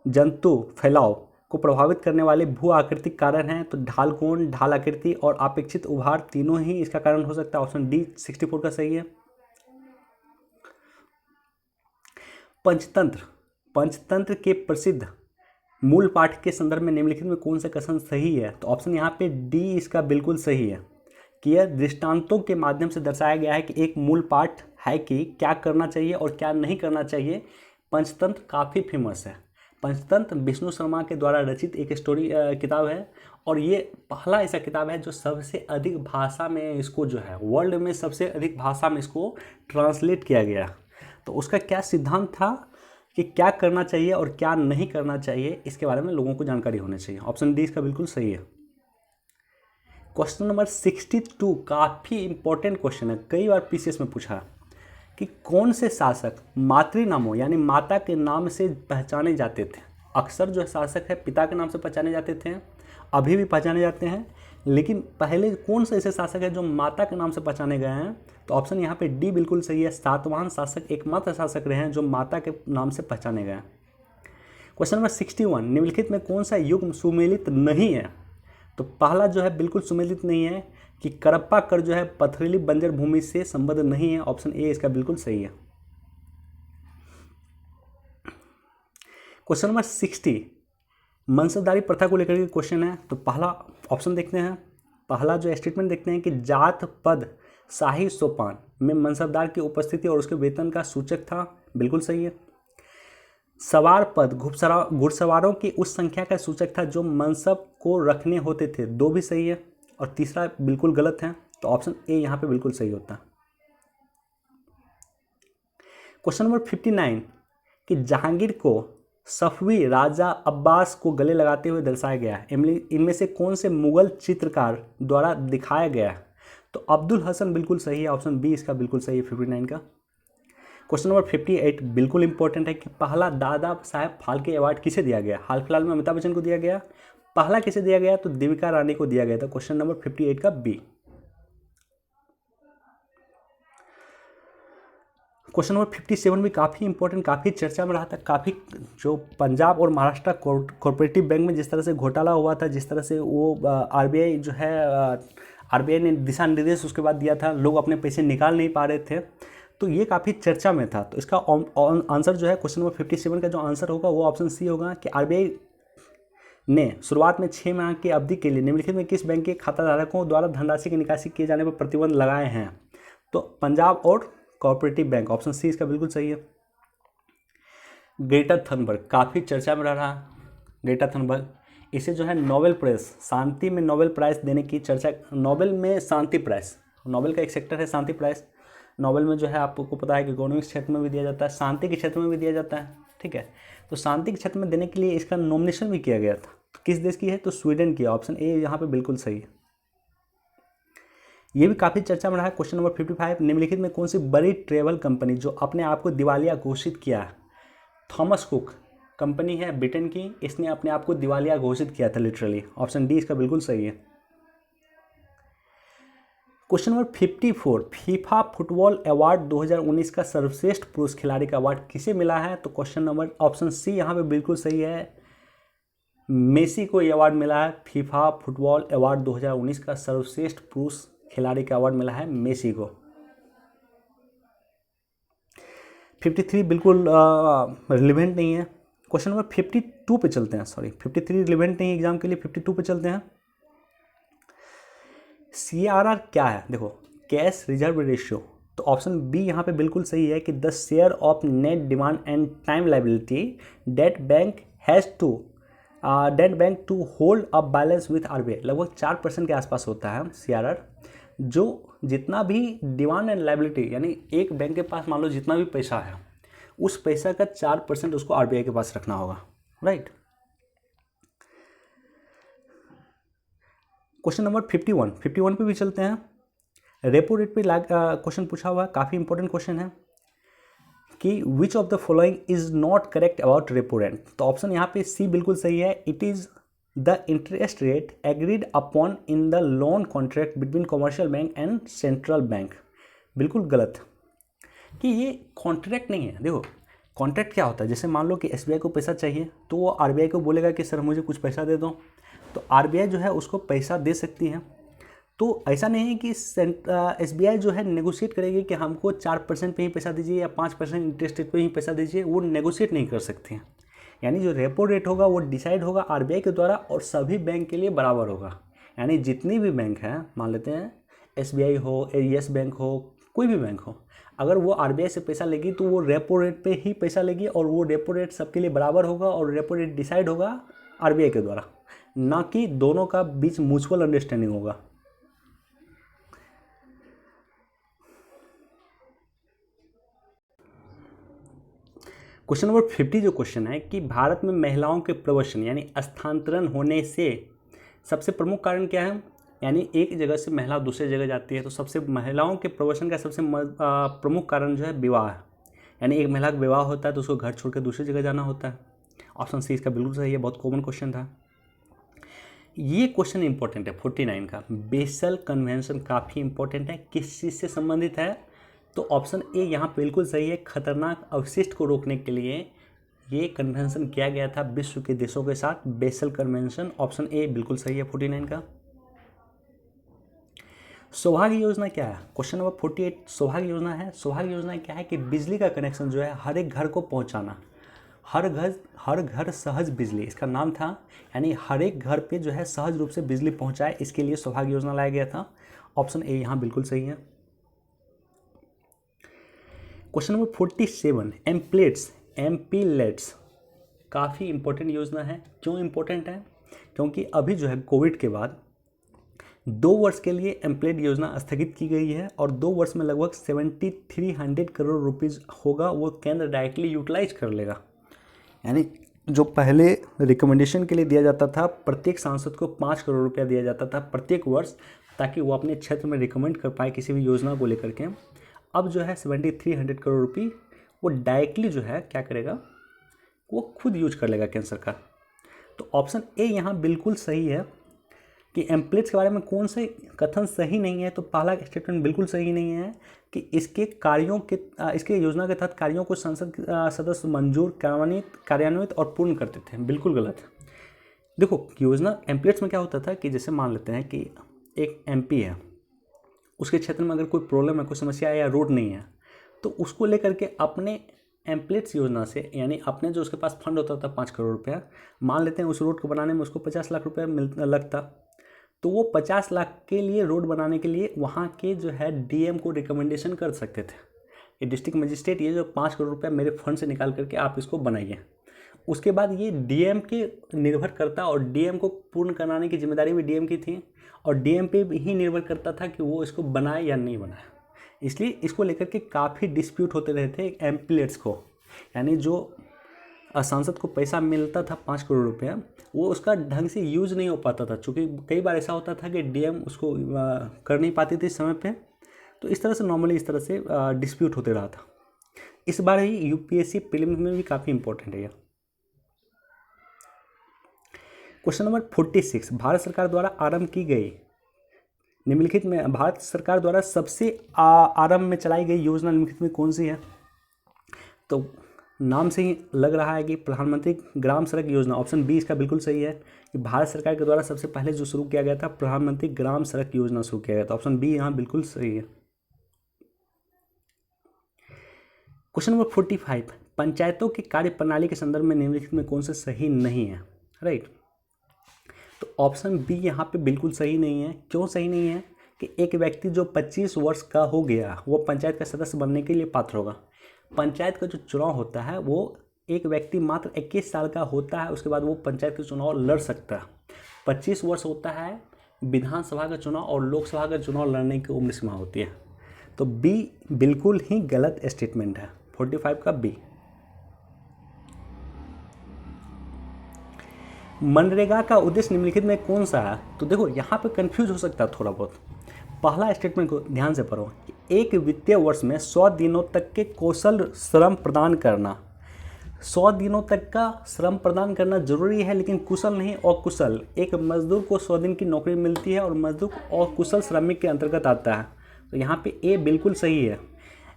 [SPEAKER 1] जंतु फैलाव को प्रभावित करने वाले भू आकृतिक कारण हैं, तो ढाल कोण, ढाल आकृति और अपेक्षित उभार तीनों ही इसका कारण हो सकता है। ऑप्शन डी 64 का सही है। पंचतंत्र, पंचतंत्र के प्रसिद्ध मूल पाठ के संदर्भ में निम्नलिखित में कौन सा कथन सही है? तो ऑप्शन यहाँ पे डी इसका बिल्कुल सही है कि यह दृष्टांतों के माध्यम से दर्शाया गया है कि एक मूल पाठ है कि क्या करना चाहिए और क्या नहीं करना चाहिए। पंचतंत्र काफ़ी फेमस है। पंचतंत्र विष्णु शर्मा के द्वारा रचित एक स्टोरी किताब है और ये पहला ऐसा किताब है जो सबसे अधिक भाषा में इसको जो है वर्ल्ड में सबसे अधिक भाषा में इसको ट्रांसलेट किया गया। तो उसका क्या सिद्धांत था कि क्या करना चाहिए और क्या नहीं करना चाहिए, इसके बारे में लोगों को जानकारी होनी चाहिए। ऑप्शन डी इसका बिल्कुल सही है। क्वेश्चन नंबर 62 काफ़ी इंपॉर्टेंट क्वेश्चन है, कई बार पीसीएस में पूछा कि कौन से शासक मातृनामों यानी माता के नाम से पहचाने जाते थे। अक्सर जो शासक है पिता के नाम से पहचाने जाते थे, अभी भी पहचाने जाते हैं, लेकिन पहले कौन से ऐसे शासक है जो माता के नाम से पहचाने गए हैं? तो ऑप्शन यहाँ पे डी बिल्कुल सही है। सातवाहन शासक एकमात्र शासक रहे हैं जो माता के नाम से पहचाने गए हैं। क्वेश्चन नंबर 61 निम्नलिखित में कौन सा युग सुमेलित नहीं है? तो पहला जो है बिल्कुल सुमेलित नहीं है कि करप्पा कर जो है पथरीली बंजर भूमि से संबद्ध नहीं है। ऑप्शन ए इसका बिल्कुल सही है। क्वेश्चन नंबर 60 मनसबदारी प्रथा को लेकर के क्वेश्चन है। तो पहला ऑप्शन देखते हैं, पहला जो स्टेटमेंट देखते हैं कि जात पद शाही सोपान में मनसबदार की उपस्थिति और उसके वेतन का सूचक था, बिल्कुल सही है। सवार पद घुड़सवारों की उस संख्या का सूचक था जो मनसब को रखने होते थे, दो भी सही है। और तीसरा बिल्कुल गलत है, तो ऑप्शन ए यहाँ पे बिल्कुल सही होता है। क्वेश्चन नंबर 59 कि जहांगीर को सफवी राजा अब्बास को गले लगाते हुए दर्शाया गया है, इनमें से कौन से मुगल चित्रकार द्वारा दिखाया गया है? तो अब्दुल हसन बिल्कुल सही है। ऑप्शन बी इसका बिल्कुल सही है 59 का। क्वेश्चन नंबर 58 बिल्कुल इंपॉर्टेंट है कि पहला दादा साहेब फाल्के अवार्ड किसे दिया गया? हाल फिलहाल में अमिताभ बच्चन को दिया गया। पहला किसे दिया गया? तो देविका रानी को दिया गया था। क्वेश्चन नंबर 58 का बी। क्वेश्चन नंबर 57 भी काफ़ी इंपॉर्टेंट, काफ़ी चर्चा में रहा था। काफ़ी जो पंजाब और महाराष्ट्र कोऑपरेटिव बैंक में जिस तरह से घोटाला हुआ था, जिस तरह से वो आरबीआई जो है आरबीआई ने दिशा निर्देश उसके बाद दिया था, लोग अपने पैसे निकाल नहीं पा रहे थे, तो ये काफ़ी चर्चा में था। तो इसका आंसर जो है क्वेश्चन नंबर 57 का जो आंसर होगा वो ऑप्शन सी होगा कि आरबीआई ने शुरुआत में 6 माह की अवधि के लिए निम्नलिखित में किस बैंक के खाताधारकों द्वारा धनराशि की निकासी किए जाने पर प्रतिबंध लगाए हैं? तो पंजाब और कोऑपरेटिव बैंक, ऑप्शन सी इसका बिल्कुल सही है। ग्रेटा थनबर्ग काफ़ी चर्चा में रहा। ग्रेटा थनबर्ग इसे जो है नोबेल प्राइज़, शांति में नोबेल प्राइज़ देने की चर्चा, नोबेल में शांति प्राइज़, नोबेल का एक सेक्टर है शांति प्राइज़। नोबेल में जो है आपको पता है कि इकोनॉमिक्स क्षेत्र में भी दिया जाता है, शांति के क्षेत्र में भी दिया जाता है, ठीक है। तो शांति के क्षेत्र में देने के लिए इसका नॉमिनेशन भी किया गया था। तो किस देश की है? तो स्वीडन की। ऑप्शन ए यहाँ पे बिल्कुल सही है। ये भी काफ़ी चर्चा में रहा है। क्वेश्चन नंबर 55 निम्नलिखित में कौन सी बड़ी ट्रेवल कंपनी जो अपने आप को दिवालिया घोषित किया है? थॉमस कुक कंपनी है ब्रिटेन की, इसने अपने आप को दिवालिया घोषित किया था लिटरली। ऑप्शन डी इसका बिल्कुल सही है। Question number 54 FIFA football award 2019 का सर्वश्रेष्ठ पुरुष खिलाड़ी का अवार्ड किसे मिला है? तो क्वेश्चन नंबर ऑप्शन सी यहाँ पे बिल्कुल सही है, मेसी को यह अवार्ड मिला है। फीफा फुटबॉल अवार्ड 2019 का सर्वश्रेष्ठ पुरुष खिलाड़ी का अवार्ड मिला है मेसी को। 53 बिल्कुल रिलेवेंट नहीं है। क्वेश्चन नंबर 52 पे चलते हैं, सॉरी 53 रिलेवेंट नहीं है एग्जाम के लिए, 52 पे चलते हैं। CRR क्या है? देखो, कैश रिजर्व रेशियो। तो ऑप्शन बी यहाँ पे बिल्कुल सही है कि the share of net demand and time liability that bank to hold a balance with RBI, लगभग 4% के आसपास होता है CRR। जो जितना भी डिमांड एंड लाइबिलिटी यानी एक बैंक के पास मान लो जितना भी पैसा है उस पैसा का 4% उसको आरबीआई के पास रखना होगा, राइट। क्वेश्चन नंबर 51 पे भी चलते हैं। रेपो रेट पे क्वेश्चन पूछा हुआ है, काफ़ी इंपॉर्टेंट क्वेश्चन है कि which of the following is not correct about repo rate. तो ऑप्शन यहाँ पे सी बिल्कुल सही है, it is the interest rate agreed upon in the loan contract between commercial bank and central bank, बिल्कुल गलत कि ये कॉन्ट्रैक्ट नहीं है। देखो कॉन्ट्रैक्ट क्या होता है, जैसे मान लो कि एसबीआई को पैसा चाहिए तो वो आरबीआई को बोलेगा कि सर मुझे कुछ पैसा दे दो, तो आरबीआई जो है उसको पैसा दे सकती है। तो ऐसा नहीं है कि SBI जो है नेगोशिएट करेगी कि हमको 4% पे ही पैसा दीजिए या 5% इंटरेस्ट रेट पे ही पैसा दीजिए, वो नेगोशिएट नहीं कर सकते हैं। यानी जो रेपो रेट होगा वो डिसाइड होगा RBI के द्वारा और सभी बैंक के लिए बराबर होगा। यानी जितनी भी बैंक हैं, मान लेते हैं SBI हो, येस बैंक हो, कोई भी बैंक हो, अगर वो RBI से पैसा लेगी तो वो रेपो रेट पे ही पैसा लेगी और वो रेपो रेट सबके लिए बराबर होगा और रेपो रेट डिसाइड होगा RBI के द्वारा, ना कि दोनों का बीच म्यूचुअल अंडरस्टैंडिंग होगा। क्वेश्चन नंबर 50 जो क्वेश्चन है कि भारत में महिलाओं के प्रवसन यानी स्थानांतरण होने से सबसे प्रमुख कारण क्या है। यानी एक जगह से महिला दूसरी जगह जाती है तो सबसे महिलाओं के प्रवसन का सबसे प्रमुख कारण जो है विवाह है। यानी एक महिला का विवाह होता है तो उसको घर छोड़ कर दूसरी जगह जाना होता है। ऑप्शन सी इसका बिल्कुल सही है, बहुत कॉमन क्वेश्चन था। ये क्वेश्चन इंपॉर्टेंट है 49 का। बेसल कन्वेंशन काफ़ी इंपॉर्टेंट है, किस चीज़ से संबंधित है, तो ऑप्शन ए यहाँ बिल्कुल सही है। खतरनाक अवशिष्ट को रोकने के लिए ये कन्वेंशन किया गया था विश्व के देशों के साथ, बेसल कन्वेंशन। ऑप्शन ए बिल्कुल सही है 49 का। सौभाग्य योजना क्या है, क्वेश्चन नंबर 48 सौभाग्य योजना है। सौभाग्य योजना क्या है कि बिजली का कनेक्शन जो है हर एक घर को पहुंचाना, हर घर सहज बिजली इसका नाम था। यानी हर एक घर पे जो है सहज रूप से बिजली पहुंचाए, इसके लिए सौभाग्य योजना लाया गया था। ऑप्शन ए यहाँ बिल्कुल सही है। क्वेश्चन नंबर 47 एमपीलेट्स काफ़ी इंपॉर्टेंट योजना है। क्यों इंपॉर्टेंट है, क्योंकि अभी जो है कोविड के बाद 2 वर्ष के लिए एमप्लेट योजना स्थगित की गई है और 2 वर्ष में लगभग 7300 करोड़ रुपीज़ होगा, वो केंद्र डायरेक्टली यूटिलाइज कर लेगा। यानी जो पहले रिकमेंडेशन के लिए दिया जाता था, प्रत्येक सांसद को 5 करोड़ रुपया दिया जाता था प्रत्येक वर्ष, ताकि वो अपने क्षेत्र में रिकमेंड कर पाए किसी भी योजना को लेकर के। अब जो है 7300 करोड़ रुपये वो डायरेक्टली जो है क्या करेगा, वो खुद यूज कर लेगा केंद्र सरकार। तो ऑप्शन ए यहाँ बिल्कुल सही है। कि एम्प्लेट्स के बारे में कौन से कथन सही नहीं है, तो पहला स्टेटमेंट बिल्कुल सही नहीं है कि इसके योजना के तहत कार्यों को संसद सदस्य मंजूर कार्यान्वित और पूर्ण करते थे, बिल्कुल गलत है। देखो योजना एम्प्लेट्स में क्या होता था कि जैसे मान लेते हैं कि एक MP है, उसके क्षेत्र में अगर कोई प्रॉब्लम है, कोई समस्या है या रोड नहीं है, तो उसको लेकर के अपने एम्प्लेट्स योजना से, यानी अपने जो उसके पास फंड होता था 5 करोड़ रुपया, मान लेते हैं उस रोड को बनाने में उसको 50 लाख रुपया लगता, तो वो 50 लाख के लिए रोड बनाने के लिए वहाँ के जो है DM को रिकमेंडेशन कर सकते थे कि डिस्ट्रिक्ट मजिस्ट्रेट ये जो 5 करोड़ रुपया मेरे फंड से निकाल करके आप इसको बनाइए। उसके बाद ये DM के निर्भर करता और DM को पूर्ण कराने की जिम्मेदारी भी DM की थी और DM पे ही निर्भर करता था कि वो इसको बनाए या नहीं बनाए। इसलिए इसको लेकर के काफ़ी डिस्प्यूट होते रहे थे एम्प्लेट्स को, यानी जो सांसद को पैसा मिलता था 5 करोड़ रुपया, वो उसका ढंग से यूज नहीं हो पाता था, क्योंकि कई बार ऐसा होता था कि DM उसको कर नहीं पाती थी समय पे। तो इस तरह से नॉर्मली इस तरह से डिस्प्यूट होते रहा था। इस बार ही UPSC प्रीलिम्स में भी काफ़ी इंपॉर्टेंट है यह। क्वेश्चन नंबर 46 भारत सरकार द्वारा आरंभ की गई निम्नलिखित में, भारत सरकार द्वारा सबसे आरंभ में चलाई गई योजना निम्नलिखित में कौन सी है। तो नाम से ही लग रहा है कि प्रधानमंत्री ग्राम सड़क योजना। ऑप्शन बी इसका बिल्कुल सही है कि भारत सरकार के द्वारा सबसे पहले जो शुरू किया गया था प्रधानमंत्री ग्राम सड़क योजना शुरू किया गया था। ऑप्शन बी यहाँ बिल्कुल सही है। क्वेश्चन नंबर 45 पंचायतों की कार्य प्रणाली के संदर्भ में निम्नलिखित में कौन से सही नहीं है, राइट। तो ऑप्शन बी यहाँ पे बिल्कुल सही नहीं है। क्यों सही नहीं है कि एक व्यक्ति जो 25 वर्ष का हो गया वो पंचायत का सदस्य बनने के लिए पात्र होगा। पंचायत का जो चुनाव होता है वो एक व्यक्ति मात्र 21 साल का होता है, उसके बाद वो पंचायत का चुनाव लड़ सकता है। 25 वर्ष होता है विधानसभा का चुनाव और लोकसभा का चुनाव लड़ने की उम्र सीमा होती है। तो बी बिल्कुल ही गलत स्टेटमेंट है, 45 का बी। मनरेगा का उद्देश्य निम्नलिखित में कौन सा है। तो देखो यहाँ पे कंफ्यूज हो सकता है थोड़ा बहुत। पहला स्टेटमेंट को ध्यान से पढ़ो, एक वित्तीय वर्ष में 100 दिनों तक के कौशल श्रम प्रदान करना। 100 दिनों तक का श्रम प्रदान करना जरूरी है, लेकिन कुशल नहीं अकुशल। एक मजदूर को 100 दिन की नौकरी मिलती है और मजदूर अकुशल श्रमिक के अंतर्गत आता है। तो यहाँ पे ए बिल्कुल सही है।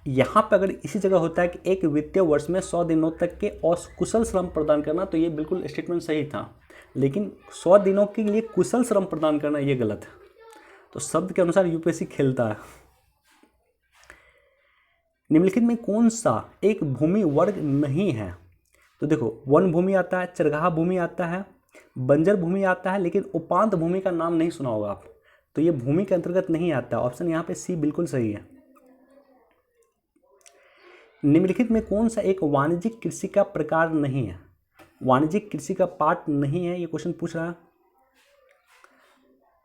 [SPEAKER 1] यहाँ पे अगर इसी जगह होता है कि एक वित्तीय वर्ष में 100 दिनों तक के अकुशल श्रम प्रदान करना, तो ये बिल्कुल स्टेटमेंट सही था, लेकिन 100 दिनों के लिए कुशल श्रम प्रदान करना ये गलत है। तो शब्द के अनुसार यूपीएससी खेलता है। निम्नलिखित में कौन सा एक भूमि वर्ग नहीं है? तो देखो, वन भूमि आता है, चरगाह भूमि आता है, बंजर भूमि आता है, लेकिन उपांत भूमि का नाम नहीं सुना होगा आप, तो ये भूमि के अंतर्गत नहीं आता। ऑप्शन यहाँ पे सी बिल्कुल सही है। निम्नलिखित में कौन सा एक वाणिज्यिक कृषि का प्रकार नहीं है? वाणिज्यिक कृषि का पार्ट नहीं है, ये क्वेश्चन पूछ रहा है।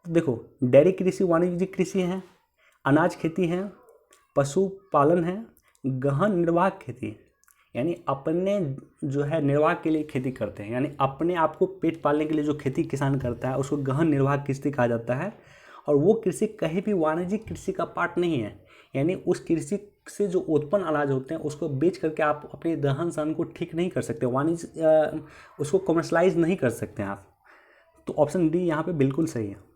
[SPEAKER 1] तो देखो, डेयरी कृषि वाणिज्यिक कृषि है, अनाज खेती है, पशुपालन है, गहन निर्वाह खेती, यानी अपने जो है निर्वाह के लिए खेती करते हैं, यानी अपने आप को पेट पालने के लिए जो खेती किसान करता है उसको गहन निर्वाह कृषि कहा जाता है। और वो कृषि कहीं भी वाणिज्यिक कृषि का पार्ट नहीं है, यानी उस कृषि से जो उत्पन्न अनाज होते हैं उसको बेच करके आप अपने रहन सहन को ठीक नहीं कर सकते, वाणिज्य उसको कमर्शलाइज नहीं कर सकते हैं आप। तो ऑप्शन डी यहाँ पे बिल्कुल सही है।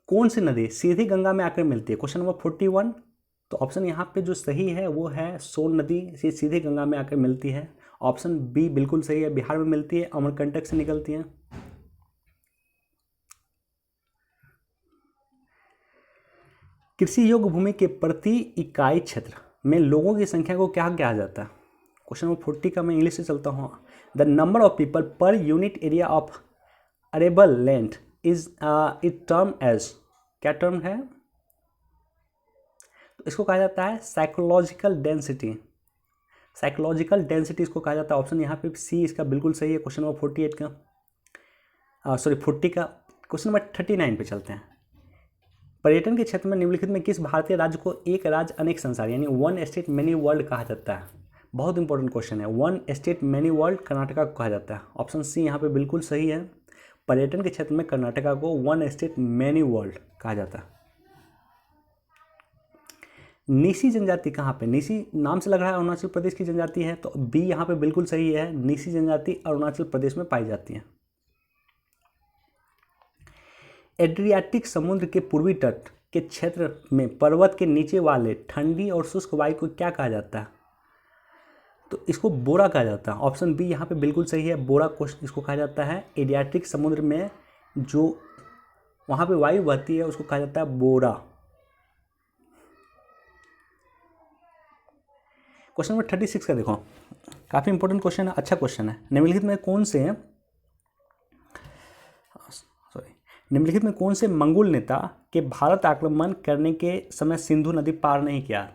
[SPEAKER 1] कौन सी नदी सीधे गंगा में आकर मिलती है? Question number 41। तो ऑप्शन यहाँ पे जो सही है वो है सोन नदी से सीधे गंगा में आकर मिलती है। ऑप्शन बी बिल्कुल सही है, बिहार में मिलती है, अमरकंटक से निकलती है। कृषि योग्य भूमि के प्रति इकाई क्षेत्र में लोगों की संख्या को क्या कहा जाता है? क्वेश्चन नंबर 40 का मैं इंग्लिश से चलता हूँ। The number of people per unit area of arable land is it term as, क्या टर्म है? तो इसको कहा जाता है साइकोलॉजिकल डेंसिटी। साइकोलॉजिकल डेंसिटी इसको कहा जाता है। ऑप्शन यहाँ पे सी इसका बिल्कुल सही है। क्वेश्चन नंबर 48 का 40 का। क्वेश्चन नंबर 39 पे चलते हैं। पर्यटन के क्षेत्र में निम्नलिखित में किस भारतीय राज्य को एक राज्य अनेक संसार यानी वन स्टेट मैनी वर्ल्ड कहा जाता है? बहुत इंपॉर्टेंट क्वेश्चन है। One state many world Karnataka को कहा जाता है। ऑप्शन सी यहाँ पे बिल्कुल सही है। पर्यटन के क्षेत्र में कर्नाटका को वन स्टेट मैनी वर्ल्ड कहा जाता है। नीसी जनजाति कहाँ पे? नीसी नाम से लग रहा है अरुणाचल प्रदेश की जनजाति है, तो बी यहाँ पे बिल्कुल सही है। नीसी जनजाति अरुणाचल प्रदेश में पाई जाती है। एड्रियाटिक समुद्र के पूर्वी तट के क्षेत्र में पर्वत के नीचे वाले ठंडी और शुष्क वायु को क्या कहा जाता है? तो इसको बोरा कहा जाता है। ऑप्शन बी यहाँ पे बिल्कुल सही है। बोरा इसको कहा जाता है। एड्रियाटिक समुद्र में जो वहाँ पे वायु बहती है उसको कहा जाता है बोरा। क्वेश्चन नंबर 36 का देखो, काफ़ी इंपॉर्टेंट क्वेश्चन है, अच्छा क्वेश्चन है। निम्नलिखित में कौन से मंगोल नेता के भारत आक्रमण करने के समय सिंधु नदी पार नहीं किया?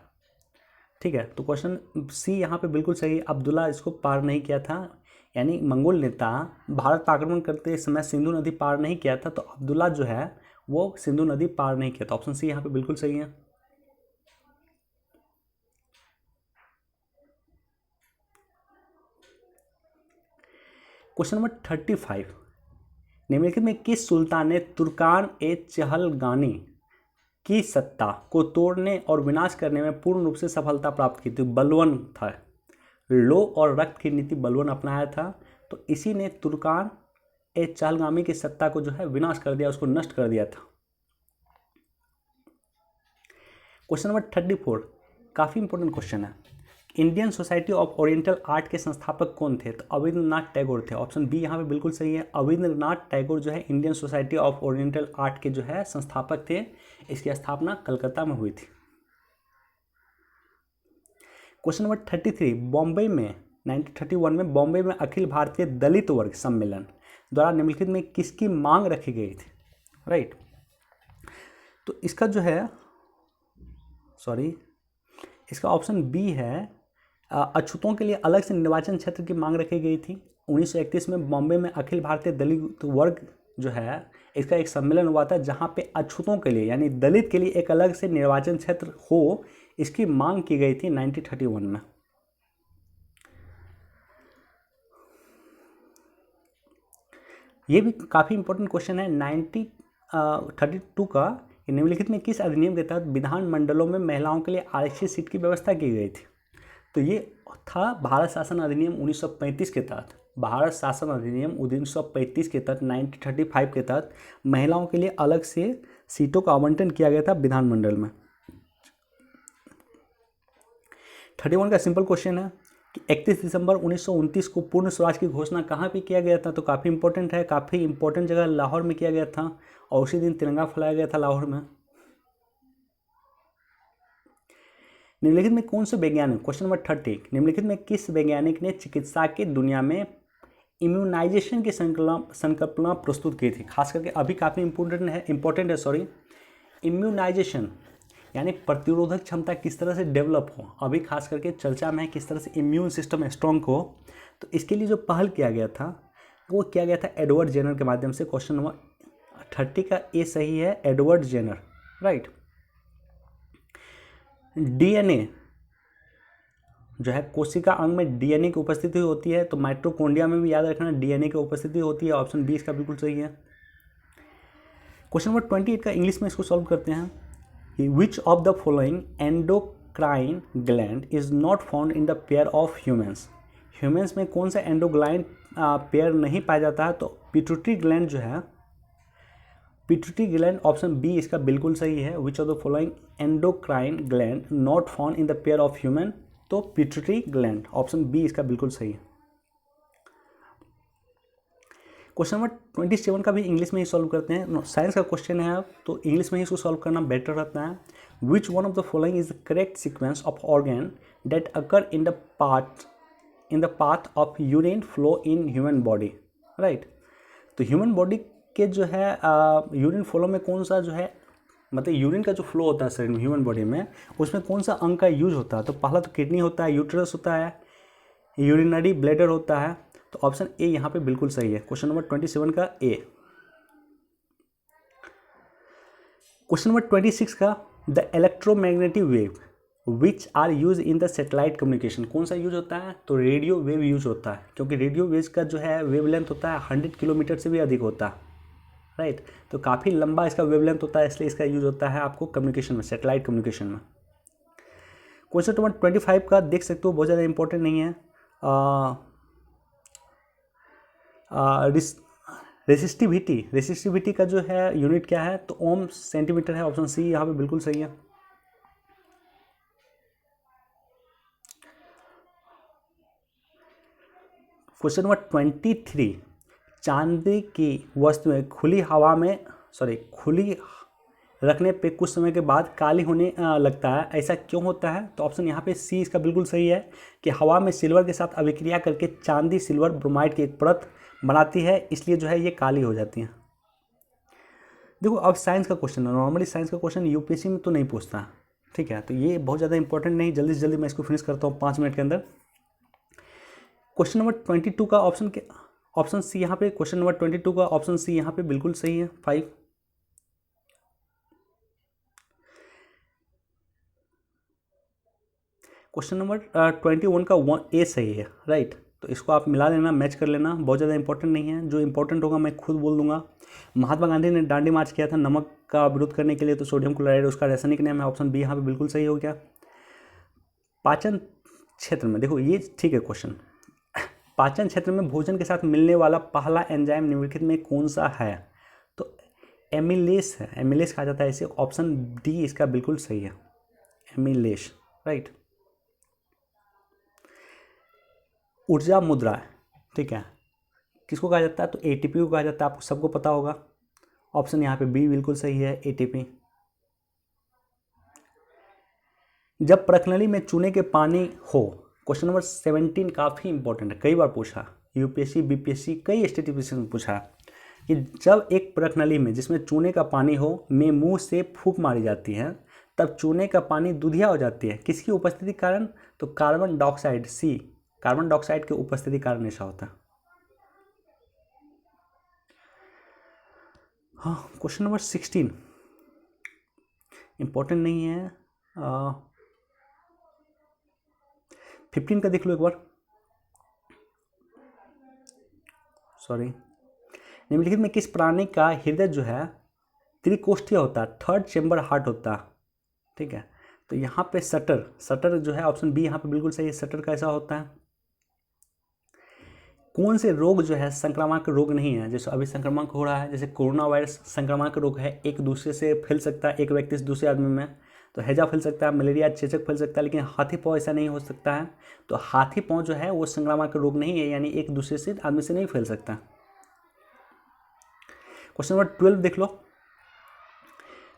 [SPEAKER 1] ठीक है, तो क्वेश्चन सी यहाँ पे बिल्कुल सही। अब्दुल्ला इसको पार नहीं किया था, यानी मंगोल नेता भारत पर आक्रमण करते समय सिंधु नदी पार नहीं किया था, तो अब्दुल्ला जो है वो सिंधु नदी पार नहीं किया था। ऑप्शन सी यहाँ पे बिल्कुल सही है। Question number 35। निम्नलिखित में किस सुल्तान ने तुर्कान ए चहलगानी की सत्ता को तोड़ने और विनाश करने में पूर्ण रूप से सफलता प्राप्त की थी? बलवन था। लो और रक्त की नीति बलवन अपनाया था, तो इसी ने तुर्कान ए चहलगामी की सत्ता को जो है विनाश कर दिया, उसको नष्ट कर दिया था। क्वेश्चन नंबर 34 काफ़ी इंपॉर्टेंट क्वेश्चन है। Indian society of oriental art के संस्थापक कौन थे? तो अविंद्रनाथ टैगोर थे। ऑप्शन बी यहाँ पे बिल्कुल सही है। अविंद्रनाथ टैगोर जो है Indian society of oriental art के जो है संस्थापक थे। इसकी स्थापना कलकत्ता में हुई थी। Question number 33। बॉम्बे में 1931 में बॉम्बे में अखिल भारतीय दलित वर्ग सम्मेलन द्वारा निम्नलिखित में किसकी मांग रखी गई थी? राइट, तो इसका जो है इसका ऑप्शन बी है। अछूतों के लिए अलग से निर्वाचन क्षेत्र की मांग रखी गई थी। 1931 में बॉम्बे में अखिल भारतीय दलित वर्ग जो है इसका एक सम्मेलन हुआ था, जहां पे अछूतों के लिए यानी दलित के लिए एक अलग से निर्वाचन क्षेत्र हो, इसकी मांग की गई थी 1931 में। ये भी काफ़ी इंपॉर्टेंट क्वेश्चन है 32 का। निम्नलिखित में किस अधिनियम के तहत विधान मंडलों में महिलाओं के लिए आरक्षित सीट की व्यवस्था की गई थी? तो ये था भारत शासन अधिनियम 1935 के तहत। भारत शासन अधिनियम 1935 के तहत 1935 के तहत महिलाओं के लिए अलग से सीटों का आवंटन किया गया था विधानमंडल में। 31 का सिंपल क्वेश्चन है। कि 31 दिसंबर 1929 को पूर्ण स्वराज की घोषणा कहाँ पे किया गया था? तो काफ़ी इंपॉर्टेंट है, काफ़ी इंपॉर्टेंट जगह लाहौर में किया गया था और उसी दिन तिरंगा फहराया गया था लाहौर में। निम्नलिखित में कौन से वैज्ञानिक, क्वेश्चन नंबर 30, निम्नलिखित में किस वैज्ञानिक ने चिकित्सा की दुनिया में इम्यूनाइजेशन की संकल्पना प्रस्तुत की थी? खास करके अभी काफ़ी इंपॉर्टेंट है सॉरी, इम्यूनाइजेशन यानी प्रतिरोधक क्षमता किस तरह से डेवलप हो, अभी खास करके चर्चा में है किस तरह से इम्यून सिस्टम स्ट्रॉन्ग हो। तो इसके लिए जो पहल किया गया था वो किया गया था एडवर्ड जेनर के माध्यम से। क्वेश्चन नंबर 30 का ए सही है, एडवर्ड जेनर, राइट। डीएनए जो है कोशिका अंग में डीएनए की उपस्थिति होती है, तो माइटोकॉन्ड्रिया में भी याद रखना डीएनए की उपस्थिति होती है, ऑप्शन बी इसका बिल्कुल सही है। क्वेश्चन नंबर 28 का इंग्लिश में इसको सॉल्व करते हैं। Which of the following endocrine gland is not found in the pair of humans? Humans में कौन सा एंडोग्लाइन पेयर नहीं पाया जाता है? तो पिट्यूटरी ग्लैंड जो है, पिट्यूटरी ग्लैंड, ऑप्शन बी इसका बिल्कुल सही है। Which of the following endocrine gland not found in the pair of human? तो पिट्यूटरी ग्लैंड, ऑप्शन बी इसका बिल्कुल सही है। क्वेश्चन नंबर 27 का भी इंग्लिश में ही सॉल्व करते हैं, साइंस का क्वेश्चन है तो इंग्लिश में ही इसको सॉल्व करना बेटर रहता है। Which one of the following is the correct sequence of organ that occur in the path of urine flow in human body, right. तो ह्यूमन बॉडी के जो है यूरिन फ्लो में कौन सा जो है, मतलब यूरिन का जो फ्लो होता है शरीर में ह्यूमन बॉडी में, उसमें कौन सा अंग का यूज होता है? तो पहला तो किडनी होता है, यूट्रस होता है, यूरिनरी ब्लैडर होता है, तो ऑप्शन ए यहाँ पे बिल्कुल सही है। क्वेश्चन नंबर 27 का ए। क्वेश्चन नंबर 26 का the electromagnetic wave which are use in the satellite communication, कौन सा यूज होता है? तो रेडियो वेव यूज होता है, क्योंकि रेडियो वेव का जो है वेवलेंथ होता है 100 किलोमीटर से भी अधिक होता है, राइट। तो काफ़ी लंबा इसका वेवलेंथ होता है, इसलिए इसका यूज होता है आपको कम्युनिकेशन में, सैटेलाइट कम्युनिकेशन में। क्वेश्चन नंबर 25 का देख सकते हो, बहुत ज़्यादा इंपॉर्टेंट नहीं है। रेसिस्टिविटी का जो है यूनिट क्या है? तो ओम सेंटीमीटर है, ऑप्शन सी यहाँ पे बिल्कुल सही है। क्वेश्चन नंबर 23, चांदी की वस्तुएं खुली रखने पे कुछ समय के बाद काली होने लगता है, ऐसा क्यों होता है? तो ऑप्शन यहाँ पे सी इसका बिल्कुल सही है कि हवा में सिल्वर के साथ अभिक्रिया करके चांदी सिल्वर ब्रोमाइड की एक परत बनाती है, इसलिए जो है ये काली हो जाती है। देखो अब साइंस का क्वेश्चन है, नॉर्मली साइंस का क्वेश्चन यूपीएससी में तो नहीं पूछता, ठीक है, तो ये बहुत ज़्यादा इंपॉर्टेंट नहीं, जल्दी से जल्दी मैं इसको फिनिश करता हूँ 5 मिनट के अंदर। क्वेश्चन नंबर 22 का ऑप्शन सी यहाँ पे, क्वेश्चन नंबर 22 का ऑप्शन सी यहाँ पे बिल्कुल सही है, 5। क्वेश्चन नंबर 21 का ए सही है, राइट। तो इसको आप मिला लेना, मैच कर लेना, बहुत ज़्यादा इंपॉर्टेंट नहीं है, जो इंपॉर्टेंट होगा मैं खुद बोल दूंगा। महात्मा गांधी ने दांडी मार्च किया था नमक का विरोध करने के लिए, तो सोडियम क्लोराइड उसका रासायनिक नाम है, ऑप्शन बी यहाँ पे बिल्कुल सही हो गया। पाचन क्षेत्र में देखो ये ठीक है क्वेश्चन, पाचन क्षेत्र में भोजन के साथ मिलने वाला पहला एंजाइम निम्नलिखित में कौन सा है? तो एमिलेस है, एमिलेस कहा जाता है इसे, ऑप्शन डी इसका बिल्कुल सही है, एमिलेस, राइट। ऊर्जा मुद्रा, ठीक है, किसको कहा जाता है? तो एटीपी को कहा जाता है, आपको सबको पता होगा, ऑप्शन यहाँ पे बी बिल्कुल सही है, एटीपी। जब प्रखनली में चूने के पानी हो, क्वेश्चन नंबर 17 काफ़ी इंपॉर्टेंट है, कई बार पूछा, यूपीएससी बीपीएससी कई स्टेटिफिकेशन में पूछा कि जब एक प्रखनली में जिसमें चूने का पानी हो में मुंह से फूंक मारी जाती है, तब चूने का पानी दूधिया हो जाती है, किसकी उपस्थिति के कारण? तो कार्बन डाइऑक्साइड, सी, कार्बन डाइऑक्साइड की उपस्थिति के कारण ऐसा होता है। हाँ, क्वेश्चन नंबर 16 इंपॉर्टेंट नहीं है, 15 का देख लो एक बार, सॉरी। निम्नलिखित में किस प्राणी का हृदय जो है त्रिकोष्ठीय होता है, 3rd चेंबर हार्ट होता है, ठीक है। तो यहाँ पे सटर जो है, ऑप्शन बी यहाँ पे बिल्कुल सही है, सटर कैसा होता है? कौन से रोग जो है संक्रामक रोग नहीं है, जैसे अभी संक्रमण हो रहा है, जैसे कोरोना वायरस संक्रामक रोग है, एक दूसरे से फैल सकता है एक व्यक्ति से दूसरे आदमी में, तो हैजा फैल सकता है, मलेरिया चेचक फैल सकता है, लेकिन हाथी पाँव ऐसा नहीं हो सकता है। तो हाथी पाँव जो है वो संक्रामक रोग नहीं है, यानी एक दूसरे से आदमी से नहीं फैल सकता। क्वेश्चन नंबर 12 देख लो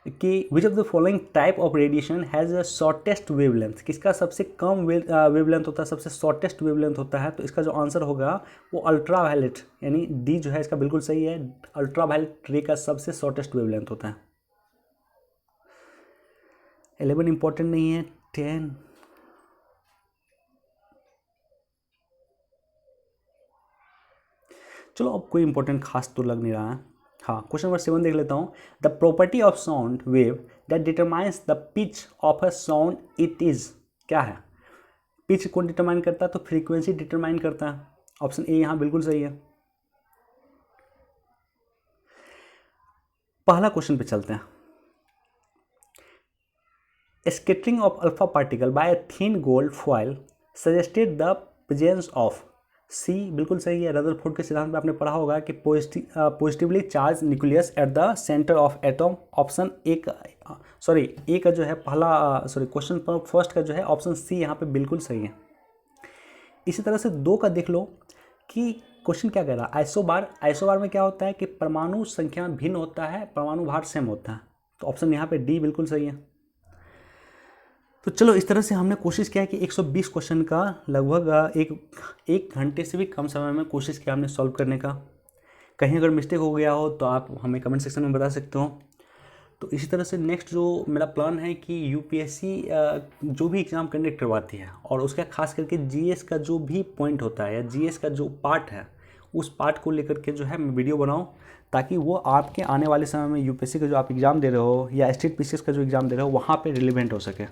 [SPEAKER 1] कि which of the following type of radiation has a shortest wavelength, किसका सबसे कम वेवलेंथ होता है, सबसे शॉर्टेस्ट वेवलेंथ होता है। तो इसका जो आंसर होगा वो अल्ट्रा वायलेट, यानी डी जो है इसका बिल्कुल सही है। अल्ट्रा वायलेट रे का सबसे शॉर्टेस्ट वेवलेंथ होता है। 11 इंपॉर्टेंट नहीं है, 10 चलो अब कोई इंपॉर्टेंट खास तो लग नहीं रहा है। हाँ, क्वेश्चन नंबर 7 देख लेता हूँ। The property of sound wave that determines the pitch of a sound it is, क्या है? पिच कौन डिटरमाइन करता है? तो फ्रीक्वेंसी डिटरमाइन करता है। ऑप्शन ए यहाँ बिल्कुल सही है। पहला क्वेश्चन पे चलते हैं। Scattering of alpha particle by a thin gold foil suggested the presence of, C बिल्कुल सही है। रदरफोर्ड के सिद्धांत में आपने पढ़ा होगा कि positively charge nucleus at the centre of atom. Option A का जो है पहला क्वेश्चन पर फर्स्ट का जो है ऑप्शन सी यहाँ पे बिल्कुल सही है। इसी तरह से 2 का देख लो कि क्वेश्चन क्या कह रहा है। आइसोबार में क्या होता है कि परमाणु संख्या भिन्न होता है, परमाणु भार सेम होता है। तो ऑप्शन यहाँ पे डी बिल्कुल सही है। तो चलो इस तरह से हमने कोशिश किया कि 120 क्वेश्चन का लगभग एक घंटे से भी कम समय में कोशिश किया हमने सॉल्व करने का। कहीं अगर मिस्टेक हो गया हो तो आप हमें कमेंट सेक्शन में बता सकते हो। तो इसी तरह से नेक्स्ट जो मेरा प्लान है कि यूपीएससी जो भी एग्ज़ाम कंडक्ट करवाती है और उसका खास करके जीएस का जो भी पॉइंट होता है या जीएस का जो पार्ट है उस पार्ट को लेकर के जो है मैं वीडियो बनाऊँ, ताकि वो आपके आने वाले समय में यूपीएससी का जो आप एग्ज़ाम दे रहे हो या स्टेट पीसीएस का जो एग्ज़ाम दे रहे हो वहाँ पे रिलेवेंट हो सके।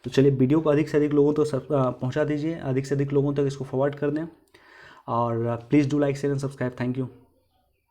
[SPEAKER 1] तो चलिए वीडियो को अधिक से अधिक लोगों तक पहुँचा दीजिए, अधिक से अधिक लोगों तक इसको फॉरवर्ड कर दें, और please do like share and subscribe. Thank you.